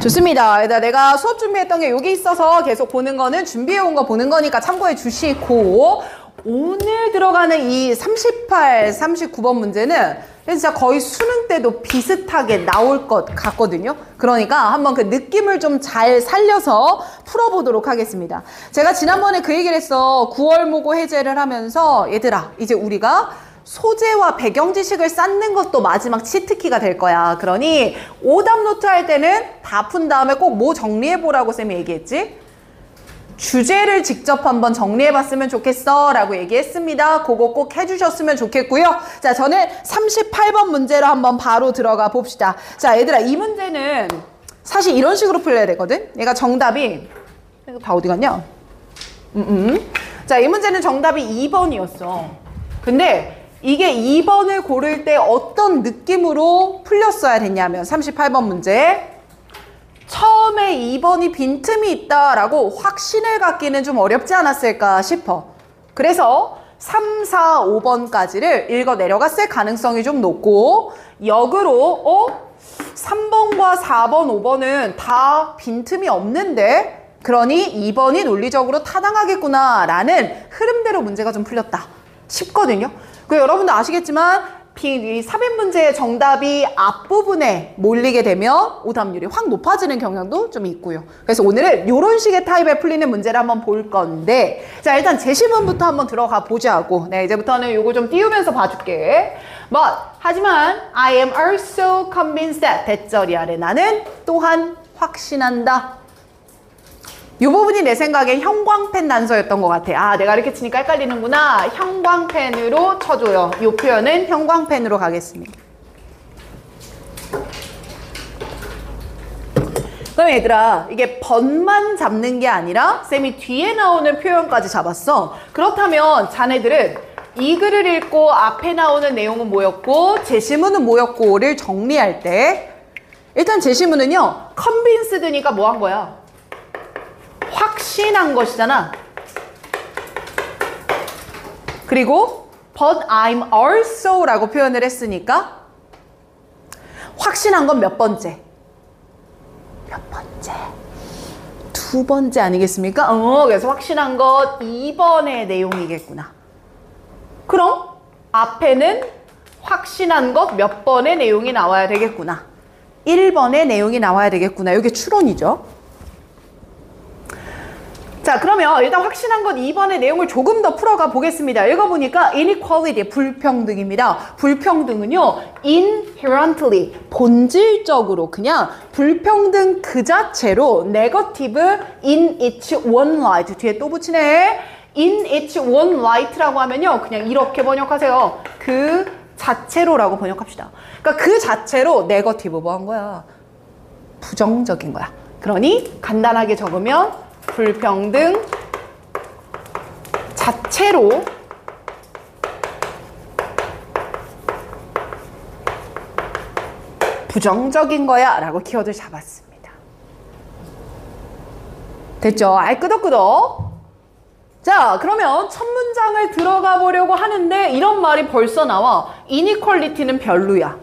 좋습니다. 일단 내가 수업 준비했던 게 여기 있어서 계속 보는 거는 준비해온 거 보는 거니까 참고해 주시고, 오늘 들어가는 이 38, 39번 문제는 진짜 거의 수능 때도 비슷하게 나올 것 같거든요. 그러니까 한번 그 느낌을 좀 잘 살려서 풀어보도록 하겠습니다. 제가 지난번에 그 얘기를 했어. 9월 모고 해제를 하면서 얘들아, 이제 우리가 소재와 배경 지식을 쌓는 것도 마지막 치트키가 될 거야. 그러니 오답 노트 할 때는 다 푼 다음에 꼭 뭐 정리해보라고 쌤이 얘기했지? 주제를 직접 한번 정리해봤으면 좋겠어 라고 얘기했습니다. 그거 꼭 해주셨으면 좋겠고요. 자, 저는 38번 문제로 한번 바로 들어가 봅시다. 자, 얘들아, 이 문제는 사실 이런 식으로 풀려야 되거든. 얘가 정답이 이거 다 어디 갔냐? 자, 이 문제는 정답이 2번이었어. 근데 이게 2번을 고를 때 어떤 느낌으로 풀렸어야 됐냐면 38번 문제, 처음에 2번이 빈틈이 있다라고 확신을 갖기는 좀 어렵지 않았을까 싶어. 그래서 3, 4, 5번까지를 읽어 내려갔을 가능성이 좀 높고, 역으로 3번과 4번, 5번은 다 빈틈이 없는데, 그러니 2번이 논리적으로 타당하겠구나 라는 흐름대로 문제가 좀 풀렸다 싶거든요. 그 여러분도 아시겠지만 이 삽입 문제의 정답이 앞부분에 몰리게 되면 오답률이 확 높아지는 경향도 좀 있고요. 그래서 오늘은 이런 식의 타입에 풀리는 문제를 한번 볼 건데, 자, 일단 제시문부터 한번 들어가 보자고. 네, 이제부터는 이거 좀 띄우면서 봐줄게. 하지만 I am also convinced that 대절이 아래 나는 또한 확신한다. 이 부분이 내 생각엔 형광펜 단서였던 것 같아. 아, 내가 이렇게 치니까 헷갈리는구나. 형광펜으로 쳐줘요. 이 표현은 형광펜으로 가겠습니다. 그럼 얘들아, 이게 번만 잡는 게 아니라 쌤이 뒤에 나오는 표현까지 잡았어. 그렇다면 자네들은 이 글을 읽고 앞에 나오는 내용은 뭐였고 제시문은 뭐였고를 정리할 때, 일단 제시문은요, convinced니까 뭐 한 거야? 확신한 것이잖아. 그리고 but I'm also 라고 표현을 했으니까 확신한 건 몇 번째? 몇 번째? 두 번째 아니겠습니까? 그래서 확신한 것 2번의 내용이겠구나. 그럼 앞에는 확신한 것 몇 번의 내용이 나와야 되겠구나. 1번의 내용이 나와야 되겠구나. 이게 추론이죠. 자, 그러면 일단 확신한 것 2번의 내용을 조금 더 풀어가 보겠습니다. 읽어보니까 inequality, 불평등입니다. 불평등은요, inherently, 본질적으로 그냥 불평등 그 자체로 negative in its own right, 뒤에 또 붙이네. in its own right라고 하면요, 그냥 이렇게 번역하세요. 그 자체로라고 번역합시다. 그러니까 그 자체로 네거티브 뭐 한 거야? 부정적인 거야. 그러니 간단하게 적으면 불평등 자체로 부정적인 거야 라고 키워드를 잡았습니다. 됐죠? 아이, 끄덕끄덕. 자, 그러면 첫 문장을 들어가 보려고 하는데 이런 말이 벌써 나와. inequality는 별로야.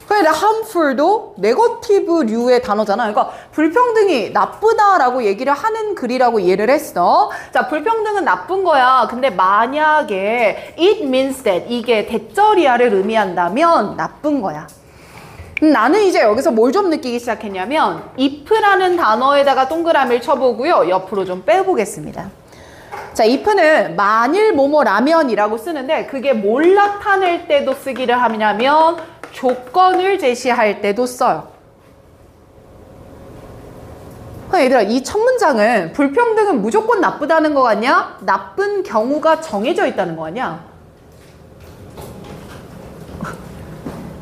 그러니까 harmful도 네거티브류의 단어잖아. 그러니까 불평등이 나쁘다라고 얘기를 하는 글이라고 이해를 했어. 자, 불평등은 나쁜 거야. 근데 만약에 it means that, 이게 대절이야를 의미한다면 나쁜 거야. 나는 이제 여기서 뭘 좀 느끼기 시작했냐면 if라는 단어에다가 동그라미를 쳐보고요. 옆으로 좀 빼보겠습니다. 자, if는 만일 뭐뭐라면이라고 쓰는데 그게 뭘 나타낼 때도 쓰기를 하냐면 조건을 제시할 때도 써요. 얘들아, 이 첫 문장은 불평등은 무조건 나쁘다는 거 같냐? 나쁜 경우가 정해져 있다는 거 같냐?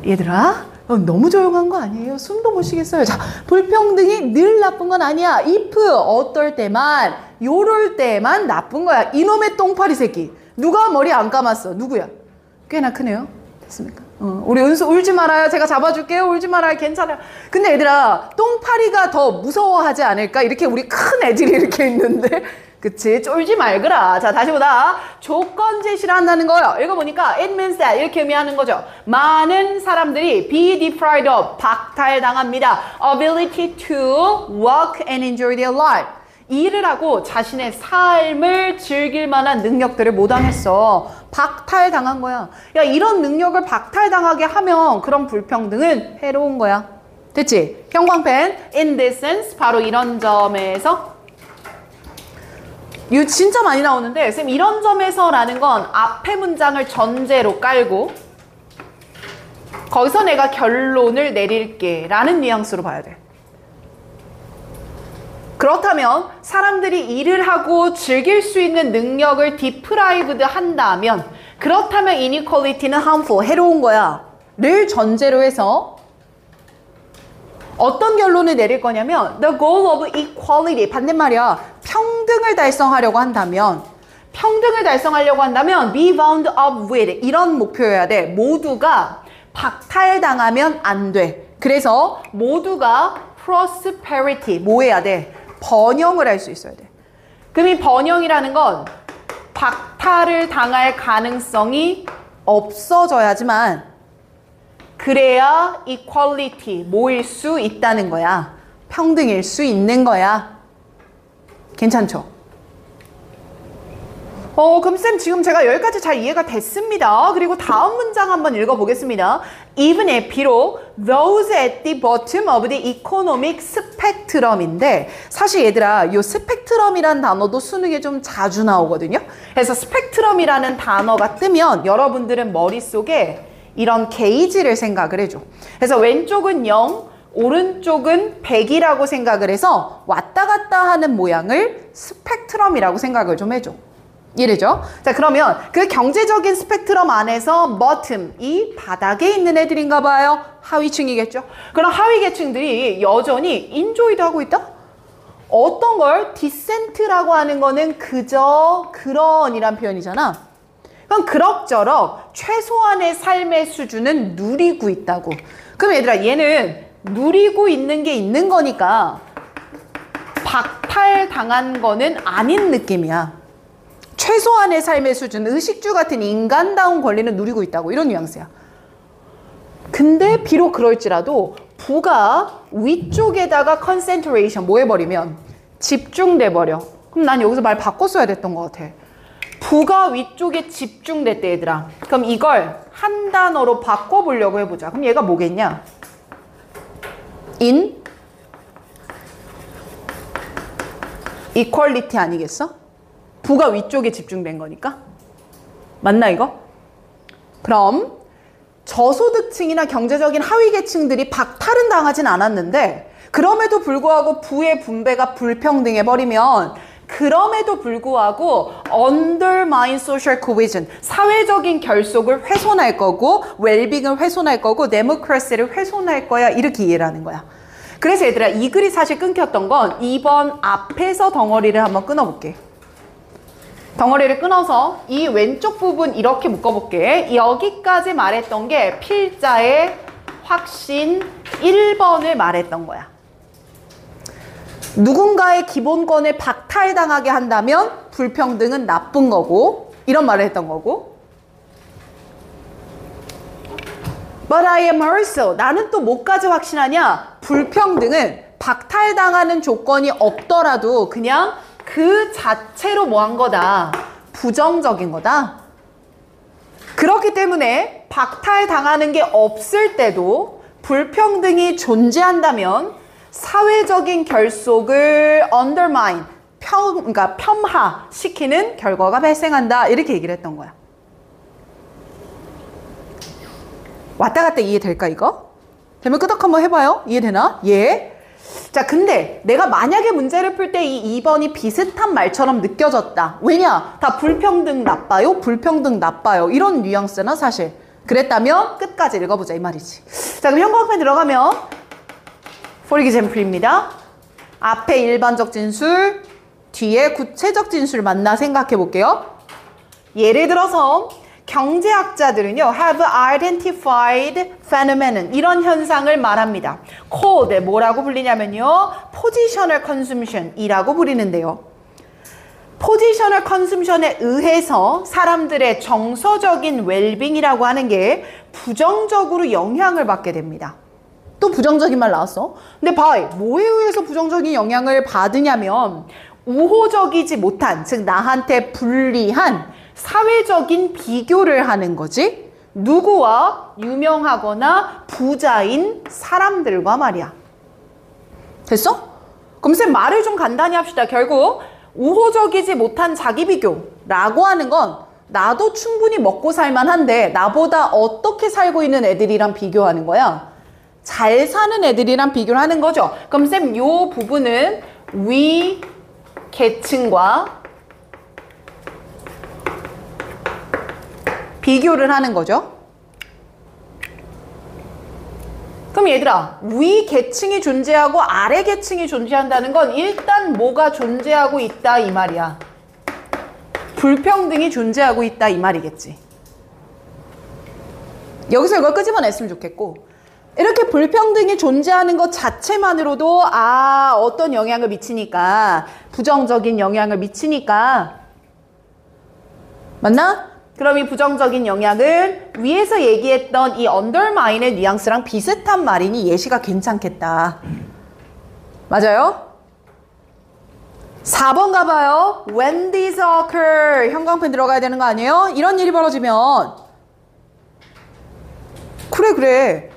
얘들아, 너무 조용한 거 아니에요? 숨도 못 쉬겠어요. 자, 불평등이 늘 나쁜 건 아니야. if, 어떨 때만, 요럴 때만 나쁜 거야. 이놈의 똥파리 새끼. 누가 머리 안 감았어? 누구야? 꽤나 크네요. 됐습니까? 우리 은수 울지 말아요. 제가 잡아줄게요. 울지 말아요. 괜찮아요. 근데 얘들아, 똥파리가 더 무서워하지 않을까? 이렇게 우리 큰 애들이 이렇게 있는데. 그치? 쫄지 말거라. 자, 다시 보다. 조건 제시를 한다는 거예요. 읽어보니까 it means that 이렇게 의미하는 거죠. 많은 사람들이 be deprived of 박탈당합니다. ability to work and enjoy their life. 일을 하고 자신의 삶을 즐길 만한 능력들을 못 당했어. 박탈당한 거야. 야, 이런 능력을 박탈당하게 하면 그런 불평등은 해로운 거야. 됐지? 형광펜 in this sense 바로 이런 점에서 이거 진짜 많이 나오는데 쌤 이런 점에서라는 건 앞에 문장을 전제로 깔고 거기서 내가 결론을 내릴게 라는 뉘앙스로 봐야 돼. 그렇다면 사람들이 일을 하고 즐길 수 있는 능력을 deprived 한다면 그렇다면 inequality는 harmful, 해로운 거야 를 전제로 해서 어떤 결론을 내릴 거냐면 the goal of equality, 반대말이야. 평등을 달성하려고 한다면 be bound up with 이런 목표여야 돼. 모두가 박탈당하면 안 돼. 그래서 모두가 prosperity 뭐 해야 돼? 번영을 할 수 있어야 돼. 그럼 이 번영이라는 건 박탈을 당할 가능성이 없어져야지만 그래야 equality 모일 수 있다는 거야. 평등일 수 있는 거야. 괜찮죠? 그럼 쌤 지금 제가 여기까지 잘 이해가 됐습니다. 그리고 다음 문장 한번 읽어보겠습니다. Even if 비록 those at the bottom of the economic spectrum인데 사실 얘들아 이 스펙트럼이라는 단어도 수능에 좀 자주 나오거든요. 그래서 스펙트럼이라는 단어가 뜨면 여러분들은 머릿속에 이런 게이지를 생각을 해줘. 그래서 왼쪽은 0, 오른쪽은 100이라고 생각을 해서 왔다 갔다 하는 모양을 스펙트럼이라고 생각을 좀 해줘. 이래죠? 자, 그러면 그 경제적인 스펙트럼 안에서 bottom, 이 바닥에 있는 애들인가 봐요. 하위층이겠죠? 그럼 하위 계층들이 여전히 enjoy도 하고 있다? 어떤 걸 decent라고 하는 거는 그저 그런이란 표현이잖아. 그럼 그럭저럭 최소한의 삶의 수준은 누리고 있다고. 그럼 얘들아 얘는 누리고 있는 게 있는 거니까 박탈당한 거는 아닌 느낌이야. 최소한의 삶의 수준, 의식주 같은 인간다운 권리는 누리고 있다고. 이런 뉘앙스야. 근데 비록 그럴지라도 부가 위쪽에다가 concentration 뭐 해버리면 집중돼 버려. 그럼 난 여기서 말 바꿔 써야 됐던 것 같아. 부가 위쪽에 집중됐대 얘들아. 그럼 이걸 한 단어로 바꿔보려고 해보자. 그럼 얘가 뭐겠냐? in equality 아니겠어? 부가 위쪽에 집중된 거니까. 맞나 이거? 그럼 저소득층이나 경제적인 하위 계층들이 박탈은 당하진 않았는데 그럼에도 불구하고 부의 분배가 불평등해버리면 그럼에도 불구하고 undermine social cohesion, 사회적인 결속을 훼손할 거고 웰빙을 훼손할 거고 데모크라시를 훼손할 거야. 이렇게 이해를 하는 거야. 그래서 얘들아 이 글이 사실 끊겼던 건 2번 앞에서 덩어리를 한번 끊어볼게. 덩어리를 끊어서 이 왼쪽 부분 이렇게 묶어볼게. 여기까지 말했던 게 필자의 확신 1번을 말했던 거야. 누군가의 기본권을 박탈당하게 한다면 불평등은 나쁜 거고 이런 말을 했던 거고 But I am also 나는 또 뭐까지 확신하냐? 불평등은 박탈당하는 조건이 없더라도 그냥 그 자체로 뭐 한 거다? 부정적인 거다. 그렇기 때문에 박탈당하는 게 없을 때도 불평등이 존재한다면 사회적인 결속을 undermine, 그러니까 폄하시키는 결과가 발생한다. 이렇게 얘기를 했던 거야. 왔다 갔다 이해될까 이거? 되면 끄덕 한번 해봐요. 이해되나? 예. 자, 근데 내가 만약에 문제를 풀 때 이 2번이 비슷한 말처럼 느껴졌다. 왜냐? 다 불평등 나빠요? 불평등 나빠요. 이런 뉘앙스나 사실. 그랬다면 끝까지 읽어보자 이 말이지. 자, 그럼 형광펜 들어가면 for example입니다. 앞에 일반적 진술, 뒤에 구체적 진술 맞나 생각해 볼게요. 예를 들어서 경제학자들은요, have identified phenomenon, 이런 현상을 말합니다. called, 뭐라고 불리냐면요, positional consumption 이라고 부르는데요. 포지셔널 컨숨션에 의해서 사람들의 정서적인 웰빙이라고 하는 게 부정적으로 영향을 받게 됩니다. 또 부정적인 말 나왔어. 근데 봐, 뭐에 의해서 부정적인 영향을 받으냐면 우호적이지 못한, 즉 나한테 불리한 사회적인 비교를 하는 거지. 누구와? 유명하거나 부자인 사람들과 말이야. 됐어? 그럼 쌤 말을 좀 간단히 합시다. 결국 우호적이지 못한 자기 비교라고 하는 건 나도 충분히 먹고 살만한데 나보다 어떻게 살고 있는 애들이랑 비교하는 거야. 잘 사는 애들이랑 비교를 하는 거죠. 그럼 쌤 요 부분은 위 계층과 비교를 하는 거죠. 그럼 얘들아, 위 계층이 존재하고 아래 계층이 존재한다는 건 일단 뭐가 존재하고 있다 이 말이야. 불평등이 존재하고 있다 이 말이겠지. 여기서 이걸 끄집어냈으면 좋겠고, 이렇게 불평등이 존재하는 것 자체만으로도 어떤 영향을 미치니까, 부정적인 영향을 미치니까, 맞나? 그럼 이 부정적인 영향을 위에서 얘기했던 이 undermine의 뉘앙스랑 비슷한 말이니 예시가 괜찮겠다. 맞아요? 4번 가봐요. When these occur, 형광펜 들어가야 되는 거 아니에요? 이런 일이 벌어지면, 그래.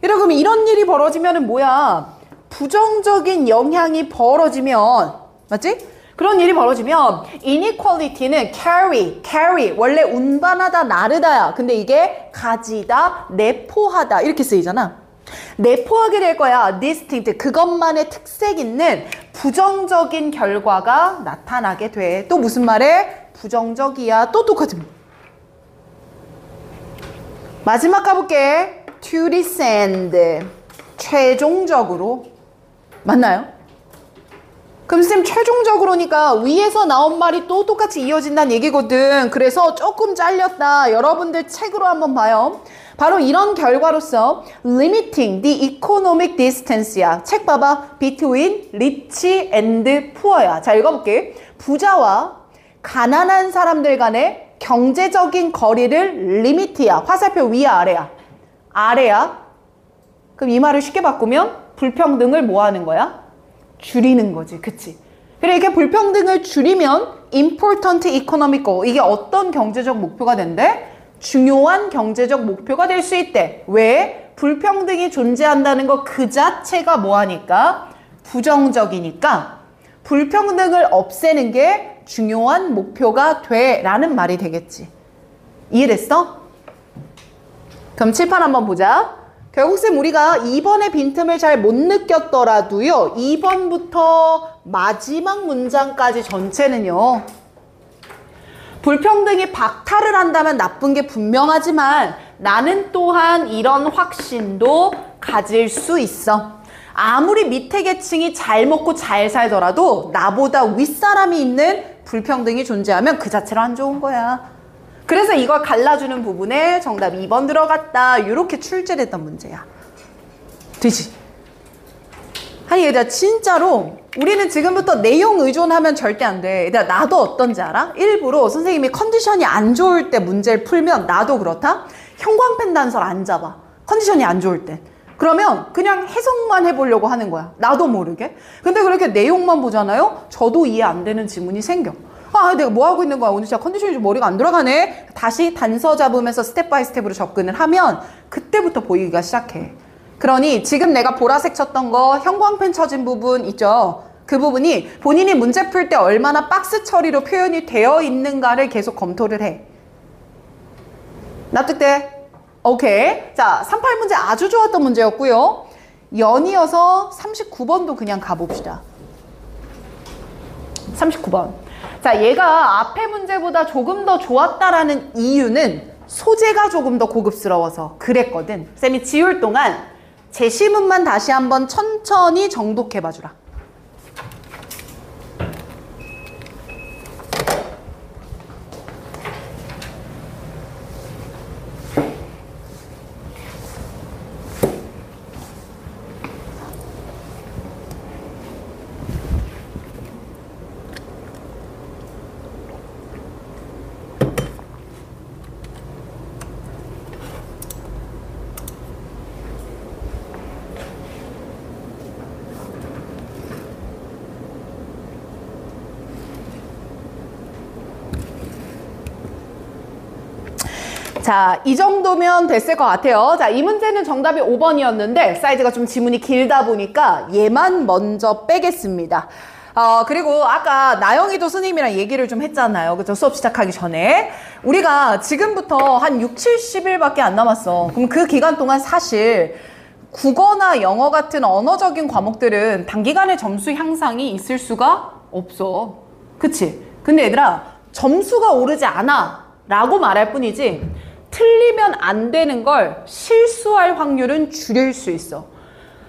그러면 이런 일이 벌어지면은 뭐야? 부정적인 영향이 벌어지면, 맞지? 그런 일이 벌어지면 inequality는 carry 원래 운반하다 나르다야. 근데 이게 가지다, 내포하다 이렇게 쓰이잖아. 내포하게 될 거야. distinct, 그것만의 특색 있는 부정적인 결과가 나타나게 돼. 또 무슨 말해? 부정적이야. 또 똑같은. 마지막 가볼게. to descend, 최종적으로. 맞나요? 그럼 쌤 최종적으로니까 위에서 나온 말이 또 똑같이 이어진다는 얘기거든. 그래서 조금 잘렸다. 여러분들 책으로 한번 봐요. 바로 이런 결과로서 limiting the economic distance야. 책 봐봐. between rich and poor야. 자, 읽어볼게. 부자와 가난한 사람들 간의 경제적인 거리를 limit야. 화살표 위야 아래야? 아래야. 그럼 이 말을 쉽게 바꾸면 불평등을 뭐 하는 거야? 줄이는 거지. 그치? 그러니까 불평등을 줄이면 important economic goal, 이게 어떤 경제적 목표가 된대? 중요한 경제적 목표가 될 수 있대. 왜? 불평등이 존재한다는 거 그 자체가 뭐하니까? 부정적이니까 불평등을 없애는 게 중요한 목표가 돼 라는 말이 되겠지. 이해됐어? 그럼 칠판 한번 보자. 결국 쌤 우리가 2번의 빈틈을 잘 못 느꼈더라도요. 2번부터 마지막 문장까지 전체는요. 불평등이 박탈을 한다면 나쁜 게 분명하지만 나는 또한 이런 확신도 가질 수 있어. 아무리 밑에 계층이 잘 먹고 잘 살더라도 나보다 윗사람이 있는 불평등이 존재하면 그 자체로 안 좋은 거야. 그래서 이걸 갈라주는 부분에 정답 2번 들어갔다. 이렇게 출제됐던 문제야. 되지? 아니 얘들아 진짜로 우리는 지금부터 내용 의존하면 절대 안 돼. 얘들아 나도 어떤지 알아? 일부러 선생님이 컨디션이 안 좋을 때 문제를 풀면 나도 그렇다? 형광펜 단서를 안 잡아. 컨디션이 안 좋을 때. 그러면 그냥 해석만 해보려고 하는 거야. 나도 모르게. 근데 그렇게 내용만 보잖아요? 저도 이해 안 되는 지문이 생겨. 내가 뭐 하고 있는 거야? 오늘 진짜 컨디션이 좀 머리가 안 돌아가네. 다시 단서 잡으면서 스텝 바이 스텝으로 접근을 하면 그때부터 보이기가 시작해. 그러니 지금 내가 보라색 쳤던 거 형광펜 쳐진 부분 있죠? 그 부분이 본인이 문제 풀 때 얼마나 박스 처리로 표현이 되어 있는가를 계속 검토를 해. 납득돼? 오케이. 자, 38문제 아주 좋았던 문제였고요. 연이어서 39번도 그냥 가봅시다. 39번. 자, 얘가 앞에 문제보다 조금 더 좋았다라는 이유는 소재가 조금 더 고급스러워서 그랬거든. 쌤이 지울 동안 제시문만 다시 한번 천천히 정독해봐주라. 자, 이 정도면 됐을 것 같아요. 자, 이 문제는 정답이 5번이었는데 사이즈가 좀 지문이 길다 보니까 얘만 먼저 빼겠습니다. 그리고 아까 나영이도 선생님이랑 얘기를 좀 했잖아요. 그죠? 수업 시작하기 전에. 우리가 지금부터 한 6, 70일밖에 안 남았어. 그럼 그 기간 동안 사실 국어나 영어 같은 언어적인 과목들은 단기간에 점수 향상이 있을 수가 없어. 그치? 근데 얘들아, 점수가 오르지 않아 라고 말할 뿐이지 틀리면 안 되는 걸 실수할 확률은 줄일 수 있어.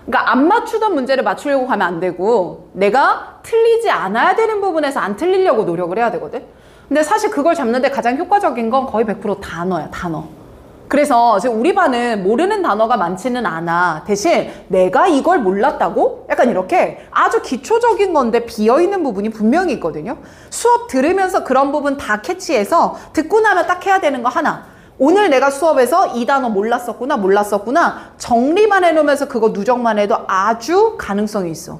그러니까 안 맞추던 문제를 맞추려고 하면 안 되고 내가 틀리지 않아야 되는 부분에서 안 틀리려고 노력을 해야 되거든. 근데 사실 그걸 잡는데 가장 효과적인 건 거의 100% 단어야, 단어. 그래서 지금 우리 반은 모르는 단어가 많지는 않아. 대신 내가 이걸 몰랐다고? 약간 이렇게 아주 기초적인 건데 비어있는 부분이 분명히 있거든요. 수업 들으면서 그런 부분 다 캐치해서 듣고 나면 딱 해야 되는 거 하나. 오늘 내가 수업에서 이 단어 몰랐었구나 정리만 해놓으면서 그거 누적만 해도 아주 가능성이 있어.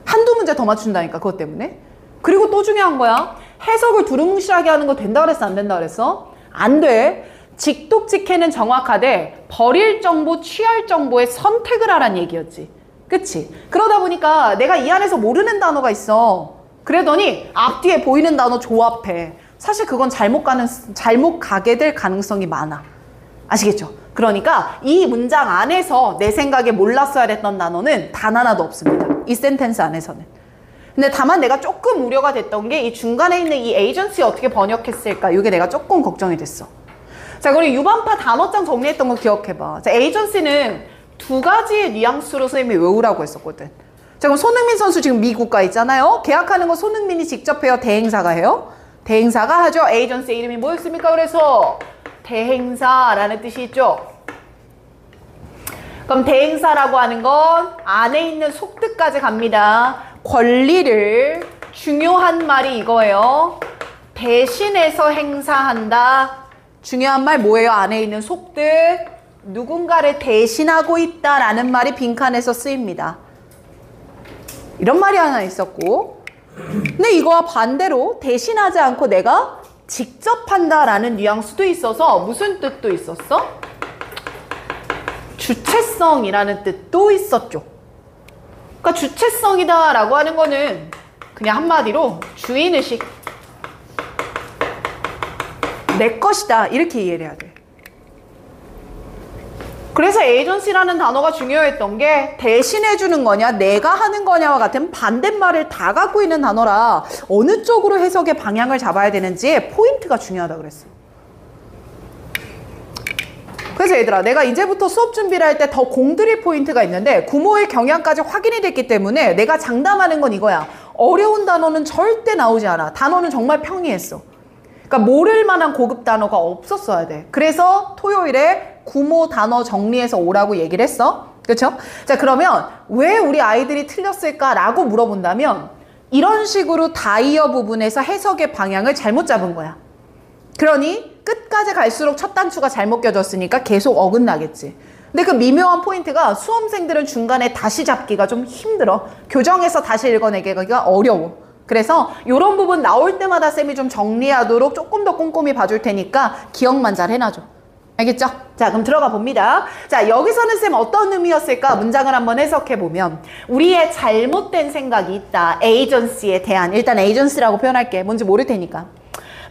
한두 문제 더 맞춘다니까 그것 때문에. 그리고 또 중요한 거야. 해석을 두루뭉실하게 하는 거 된다 그랬어 안 된다 그랬어? 안 돼. 직독직해는 정확하되 버릴 정보, 취할 정보의 선택을 하란 얘기였지. 그치? 그러다 보니까 내가 이 안에서 모르는 단어가 있어. 그러더니 앞뒤에 보이는 단어 조합해. 사실 그건 잘못 가게 될 가능성이 많아. 아시겠죠? 그러니까 이 문장 안에서 내 생각에 몰랐어야 됐던 단어는 단 하나도 없습니다. 이 센텐스 안에서는. 근데 다만 내가 조금 우려가 됐던 게 이 중간에 있는 이 에이전시 어떻게 번역했을까? 이게 내가 조금 걱정이 됐어. 자, 그리고 유반파 단어장 정리했던 거 기억해봐. 자, 에이전시는 두 가지의 뉘앙스로 선생님이 외우라고 했었거든. 자, 그럼 손흥민 선수 지금 미국 가 있잖아요. 계약하는 거 손흥민이 직접 해요? 대행사가 해요? 대행사가 하죠. 에이전시의 이름이 뭐였습니까? 그래서 대행사라는 뜻이 있죠. 그럼 대행사라고 하는 건 안에 있는 속뜻까지 갑니다. 권리를, 중요한 말이 이거예요. 대신해서 행사한다. 중요한 말 뭐예요? 안에 있는 속뜻. 누군가를 대신하고 있다라는 말이 빈칸에서 쓰입니다. 이런 말이 하나 있었고, 근데 이거와 반대로 대신하지 않고 내가 직접 한다라는 뉘앙스도 있어서 무슨 뜻도 있었어? 주체성이라는 뜻도 있었죠. 그러니까 주체성이다 라고 하는 거는 그냥 한마디로 주인의식, 내 것이다 이렇게 이해를 해야 돼. 그래서 에이전시라는 단어가 중요했던 게 대신해주는 거냐 내가 하는 거냐와 같은 반대말을 다 갖고 있는 단어라 어느 쪽으로 해석의 방향을 잡아야 되는지 포인트가 중요하다 그랬어. 그래서 얘들아 내가 이제부터 수업 준비를 할 때 더 공들일 포인트가 있는데 구모의 경향까지 확인이 됐기 때문에 내가 장담하는 건 이거야. 어려운 단어는 절대 나오지 않아. 단어는 정말 평이했어. 그러니까 모를 만한 고급 단어가 없었어야 돼. 그래서 토요일에 구모 단어 정리해서 오라고 얘기를 했어. 그렇죠? 자, 그러면 왜 우리 아이들이 틀렸을까라고 물어본다면 이런 식으로 다이어 부분에서 해석의 방향을 잘못 잡은 거야. 그러니 끝까지 갈수록 첫 단추가 잘못 껴졌으니까 계속 어긋나겠지. 근데 그 미묘한 포인트가 수험생들은 중간에 다시 잡기가 좀 힘들어. 교정해서 다시 읽어내기가 어려워. 그래서 이런 부분 나올 때마다 쌤이 좀 정리하도록 조금 더 꼼꼼히 봐줄 테니까 기억만 잘 해놔줘. 알겠죠? 자, 그럼 들어가 봅니다. 자, 여기서는 쌤 어떤 의미였을까? 문장을 한번 해석해보면 우리의 잘못된 생각이 있다. 에이전시에 대한. 일단 에이전시라고 표현할게. 뭔지 모를 테니까.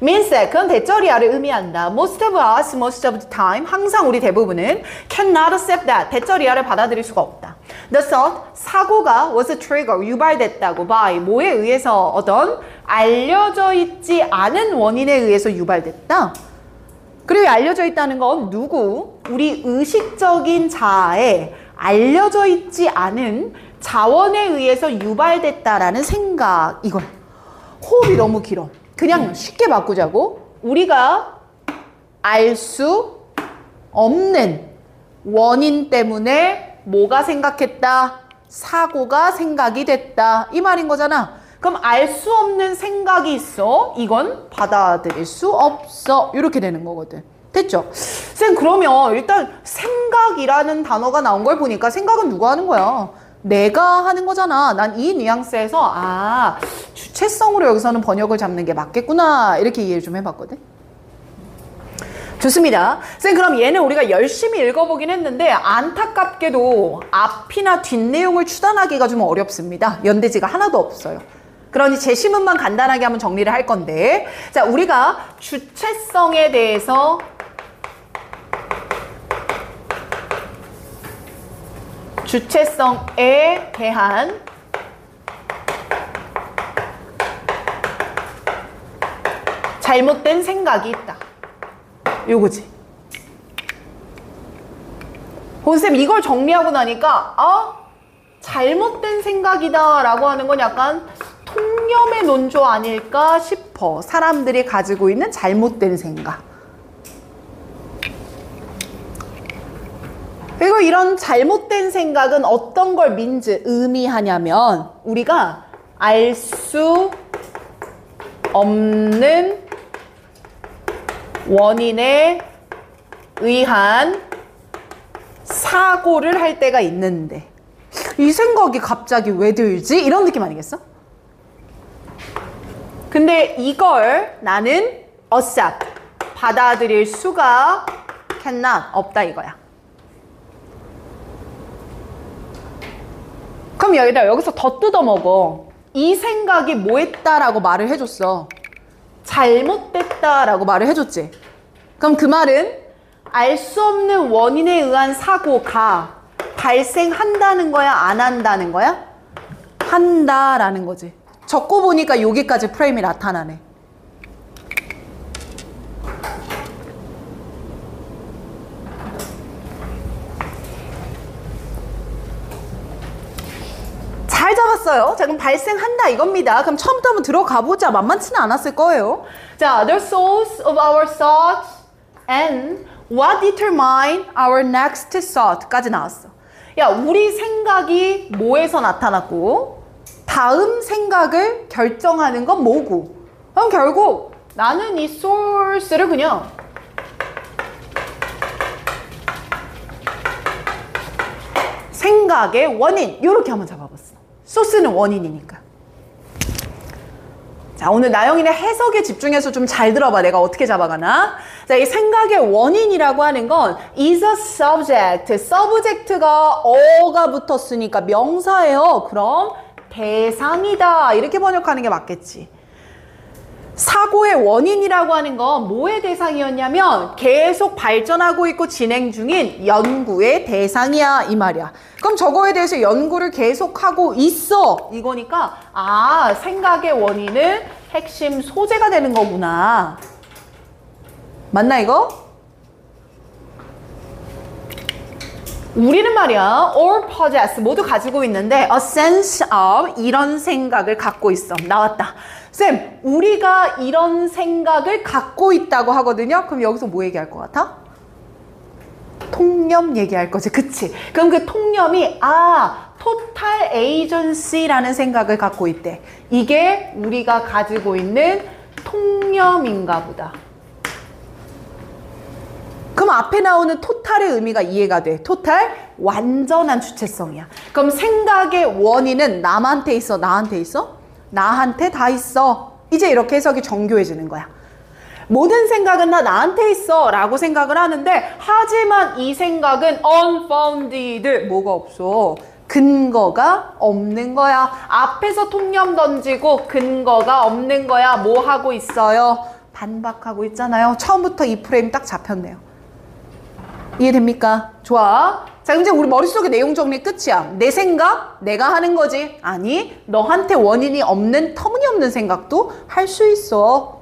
means that 그건 대절이야를 의미한다. most of us, most of the time 항상 우리 대부분은 cannot accept that 대절이야를 받아들일 수가 없다. The thought 사고가 was a trigger 유발됐다고 by 뭐에 의해서 어떤 알려져 있지 않은 원인에 의해서 유발됐다. 그리고 알려져 있다는 건 누구? 우리 의식적인 자아에 알려져 있지 않은 자원에 의해서 유발됐다라는 생각 이거야. 호흡이 너무 길어. 그냥 쉽게 바꾸자고 우리가 알 수 없는 원인 때문에 뭐가 생각했다? 사고가 생각이 됐다. 이 말인 거잖아. 그럼 알 수 없는 생각이 있어. 이건 받아들일 수 없어. 이렇게 되는 거거든. 됐죠? 쌤 그러면 일단 생각이라는 단어가 나온 걸 보니까 생각은 누가 하는 거야? 내가 하는 거잖아. 난 이 뉘앙스에서 주체성으로 여기서는 번역을 잡는 게 맞겠구나 이렇게 이해를 좀 해봤거든. 좋습니다. 쌤, 그럼 얘는 우리가 열심히 읽어보긴 했는데 안타깝게도 앞이나 뒷내용을 추단하기가 좀 어렵습니다. 연대지가 하나도 없어요. 그러니 제시문만 간단하게 한번 정리를 할 건데, 자, 우리가 주체성에 대해서 주체성에 대한 잘못된 생각이 있다. 요거지. 본쌤 이걸 정리하고 나니까 잘못된 생각이다 라고 하는 건 약간 통념의 논조 아닐까 싶어. 사람들이 가지고 있는 잘못된 생각. 그리고 이런 잘못된 생각은 어떤 걸 의미하냐면 우리가 알 수 없는 원인에 의한 사고를 할 때가 있는데 이 생각이 갑자기 왜 들지? 이런 느낌 아니겠어? 근데 이걸 나는 accept, 받아들일 수가 cannot, 없다 이거야. 그럼 여기서 더 뜯어먹어. 이 생각이 뭐 했다라고 말을 해줬어. 잘못됐다라고 말을 해줬지. 그럼 그 말은 알 수 없는 원인에 의한 사고가 발생한다는 거야? 안 한다는 거야? 한다라는 거지. 적고 보니까 여기까지 프레임이 나타나네. 잘 잡았어요. 자, 그럼 발생한다 이겁니다. 그럼 처음부터 한번 들어가 보자. 만만치는 않았을 거예요. 자, the source of our thoughts and what determine our next thought까지 나왔어. 야, 우리 생각이 뭐에서 나타났고 다음 생각을 결정하는 건 뭐고? 그럼 결국 나는 이 source를 그냥 생각의 원인 이렇게 한번 잡아봤어. 소스는 원인이니까. 자, 오늘 나영이네 해석에 집중해서 좀 잘 들어봐. 내가 어떻게 잡아가나. 자, 이 생각의 원인이라고 하는 건 is a subject. subject가 어가 붙었으니까 명사예요. 그럼 대상이다. 이렇게 번역하는 게 맞겠지. 사고의 원인이라고 하는 건 뭐의 대상이었냐면 계속 발전하고 있고 진행 중인 연구의 대상이야 이 말이야. 그럼 저거에 대해서 연구를 계속하고 있어 이거니까 생각의 원인은 핵심 소재가 되는 거구나. 맞나 이거? 우리는 말이야 all possess 모두 가지고 있는데 a sense of 이런 생각을 갖고 있어. 나왔다. 쌤, 우리가 이런 생각을 갖고 있다고 하거든요. 그럼 여기서 뭐 얘기할 것 같아? 통념 얘기할 거지. 그치? 그럼 그 통념이 total agency라는 생각을 갖고 있대. 이게 우리가 가지고 있는 통념인가 보다. 그럼 앞에 나오는 토탈의 의미가 이해가 돼. 토탈, 완전한 주체성이야. 그럼 생각의 원인은 남한테 있어? 나한테 있어? 나한테 다 있어. 이제 이렇게 해석이 정교해지는 거야. 모든 생각은 다 나한테 있어 라고 생각을 하는데 하지만 이 생각은 unfounded 뭐가 없어. 근거가 없는 거야. 앞에서 통념 던지고 근거가 없는 거야. 뭐 하고 있어요? 반박하고 있잖아요. 처음부터 이 프레임 딱 잡혔네요. 이해됩니까? 좋아. 자, 이제 우리 머릿속에 내용 정리 끝이야. 내 생각, 내가 하는 거지. 아니, 너한테 원인이 없는 터무니없는 생각도 할 수 있어.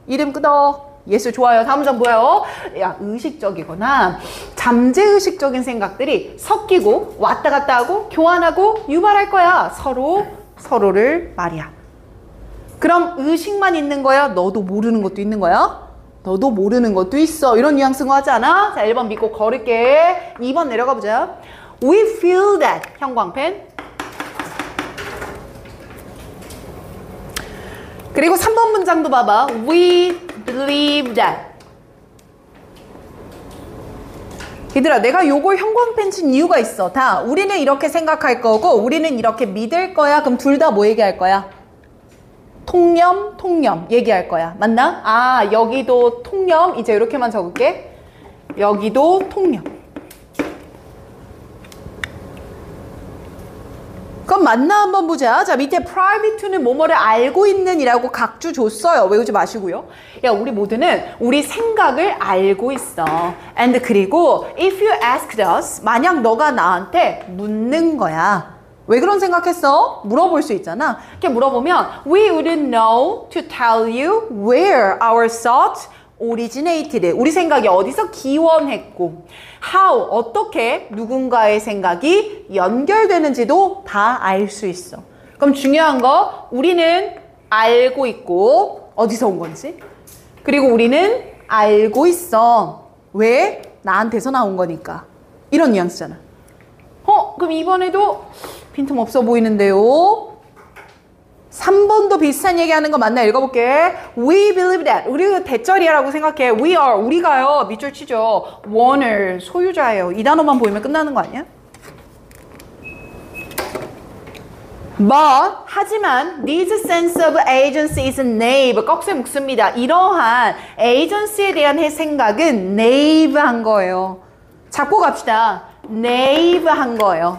이름 끄덕. 예스, 좋아요. 다음 장 뭐예요? 야, 의식적이거나 잠재의식적인 생각들이 섞이고 왔다 갔다 하고 교환하고 유발할 거야. 서로를 말이야. 그럼 의식만 있는 거야? 너도 모르는 것도 있는 거야? 너도 모르는 것도 있어. 이런 뉘앙스인 거 하지 않아? 자, 1번 믿고 걸을게. 2번 내려가 보자. We feel that. 형광펜. 그리고 3번 문장도 봐봐. We believe that. 얘들아, 내가 요걸 형광펜 친 이유가 있어. 다 우리는 이렇게 생각할 거고 우리는 이렇게 믿을 거야. 그럼 둘 다 뭐 얘기할 거야? 통념 얘기할 거야. 맞나? 아, 여기도 통념. 이제 이렇게만 적을게. 여기도 통념. 그럼 맞나 한번 보자. 자, 밑에 privy to는 뭐뭐를 알고 있는 이라고 각주 줬어요. 외우지 마시고요. 야, 우리 모두는 우리 생각을 알고 있어. And 그리고 if you asked us, 만약 너가 나한테 묻는 거야. 왜 그런 생각했어? 물어볼 수 있잖아. 이렇게 물어보면 we wouldn't know to tell you where our thoughts originated. 우리 생각이 어디서 기원했고 how, 어떻게 누군가의 생각이 연결되는지도 다 알 수 있어. 그럼 중요한 거 우리는 알고 있고 어디서 온 건지 그리고 우리는 알고 있어. 왜? 나한테서 나온 거니까. 이런 뉘앙스잖아. 그럼 이번에도 빈틈없어 보이는데요. 3번도 비슷한 얘기하는 거 맞나? 읽어볼게. We believe that. 우리가 대절이라고 생각해. We are. 우리가요. 밑줄 치죠. one을 소유자예요. 이 단어만 보이면 끝나는 거 아니야? But, 하지만 this sense of agency is naive. 꺽쇠 묶습니다. 이러한 agency에 대한 생각은 naive한 거예요. 잡고 갑시다. naive한 거예요.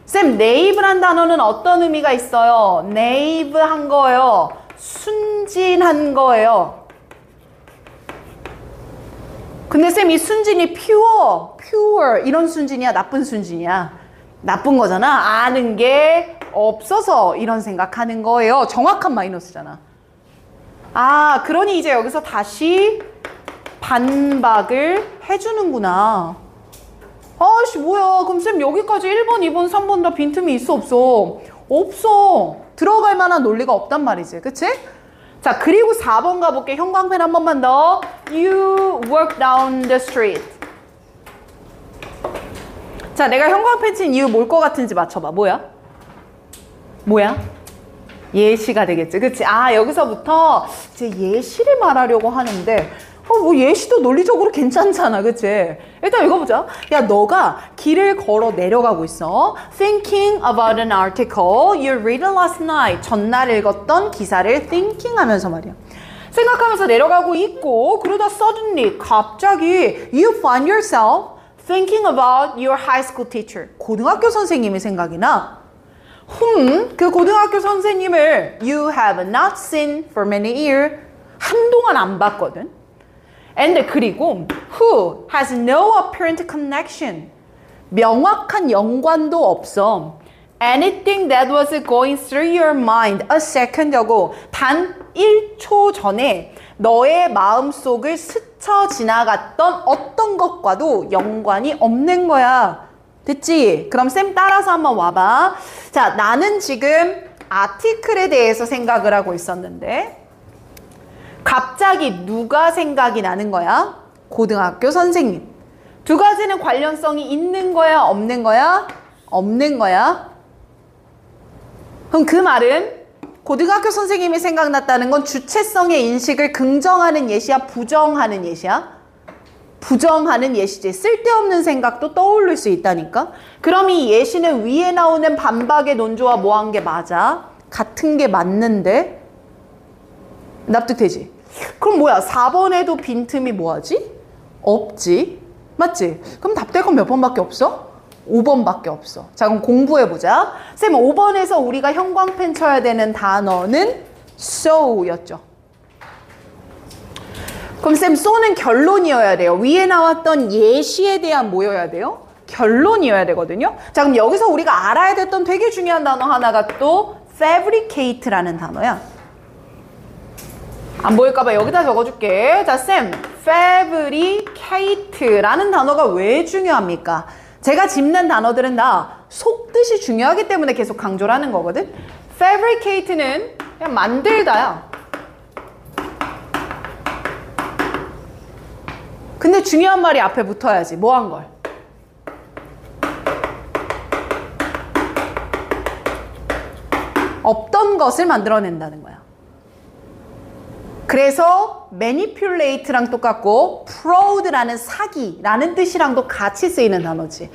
쌤, naive란 단어는 어떤 의미가 있어요? naive한 거예요. 순진한 거예요. 근데 쌤, 이 순진이 pure 이런 순진이야? 나쁜 순진이야? 나쁜 거잖아. 아는 게 없어서 이런 생각하는 거예요. 정확한 마이너스잖아. 아, 그러니 이제 여기서 다시 반박을 해주는구나. 아씨, 뭐야. 그럼 쌤 여기까지 1번, 2번, 3번 다 빈틈이 있어, 없어? 없어. 들어갈 만한 논리가 없단 말이지. 그치? 자, 그리고 4번 가볼게. 형광펜 한 번만 더. You walk down the street. 자, 내가 형광펜 친 이유 뭘 것 같은지 맞춰봐. 뭐야? 예시가 되겠지. 그치? 아, 여기서부터 이제 예시를 말하려고 하는데 뭐 예시도 논리적으로 괜찮잖아. 그치? 일단 읽어보자. 야, 너가 길을 걸어 내려가고 있어. Thinking about an article you read last night. 전날 읽었던 기사를 thinking 하면서 말이야. 생각하면서 내려가고 있고 그러다 suddenly 갑자기 you find yourself thinking about your high school teacher. 고등학교 선생님이 생각이 나. 그 고등학교 선생님을 you have not seen for many years. 한동안 안 봤거든. And 그리고 who has no apparent connection. 명확한 연관도 없어. Anything that was going through your mind a second ago. 단 1초 전에 너의 마음속을 스쳐 지나갔던 어떤 것과도 연관이 없는 거야. 됐지? 그럼 쌤 따라서 한번 와봐. 자, 나는 지금 아티클에 대해서 생각을 하고 있었는데 갑자기 누가 생각이 나는 거야? 고등학교 선생님. 두 가지는 관련성이 있는 거야? 없는 거야? 없는 거야. 그럼 그 말은 고등학교 선생님이 생각났다는 건 주체성의 인식을 긍정하는 예시야? 부정하는 예시야? 부정하는 예시지. 쓸데없는 생각도 떠오를 수 있다니까. 그럼 이 예시는 위에 나오는 반박의 논조와 뭐한 게 맞아? 같은 게 맞는데 납득되지? 그럼 뭐야? 4번에도 빈틈이 뭐하지? 없지. 맞지? 그럼 답될 건 몇 번밖에 없어? 5번밖에 없어. 자, 그럼 공부해보자. 쌤, 5번에서 우리가 형광펜 쳐야 되는 단어는 so였죠. 그럼 쌤, so는 결론이어야 돼요. 위에 나왔던 예시에 대한 뭐여야 돼요? 결론이어야 되거든요. 자, 그럼 여기서 우리가 알아야 됐던 되게 중요한 단어 하나가 또 fabricate라는 단어야. 안 보일까봐 여기다 적어줄게. 자, 쌤, fabricate라는 단어가 왜 중요합니까? 제가 짚는 단어들은 다 속뜻이 중요하기 때문에 계속 강조를 하는 거거든. fabricate는 그냥 만들다야. 근데 중요한 말이 앞에 붙어야지. 뭐 한 걸? 없던 것을 만들어낸다는 거야. 그래서 manipulate랑 똑같고 fraud라는 사기라는 뜻이랑도 같이 쓰이는 단어지.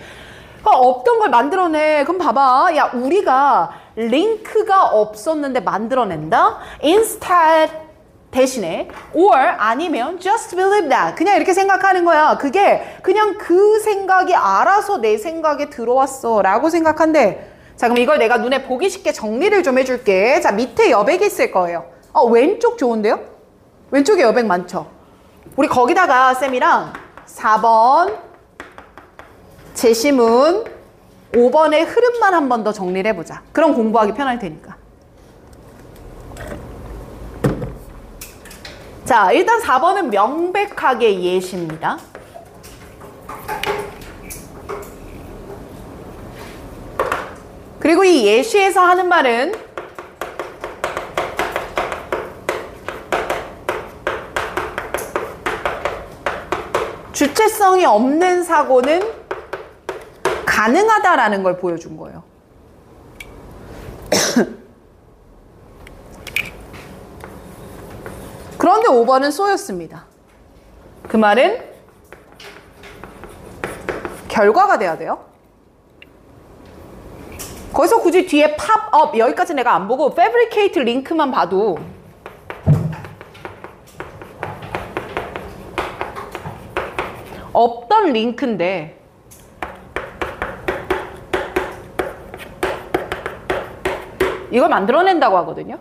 없던 걸 만들어내. 그럼 봐봐. 야, 우리가 링크가 없었는데 만들어낸다. instead 대신에 or 아니면 just believe that 그냥 이렇게 생각하는 거야. 그게 그냥 그 생각이 알아서 내 생각에 들어왔어 라고 생각한대. 자, 그럼 이걸 내가 눈에 보기 쉽게 정리를 좀 해줄게. 자, 밑에 여백이 있을 거예요. 왼쪽 좋은데요? 왼쪽에 여백 많죠? 우리 거기다가 쌤이랑 4번 제시문 5번의 흐름만 한 번 더 정리를 해보자. 그럼 공부하기 편할 테니까. 자, 일단 4번은 명백하게 예시입니다. 그리고 이 예시에서 하는 말은 주체성이 없는 사고는 가능하다라는 걸 보여준 거예요. 그런데 5번은 쏘였습니다. 그 말은 결과가 돼야 돼요. 거기서 굳이 뒤에 팝업 여기까지 내가 안 보고 fabricate 링크만 봐도 없던 링크인데 이걸 만들어낸다고 하거든요.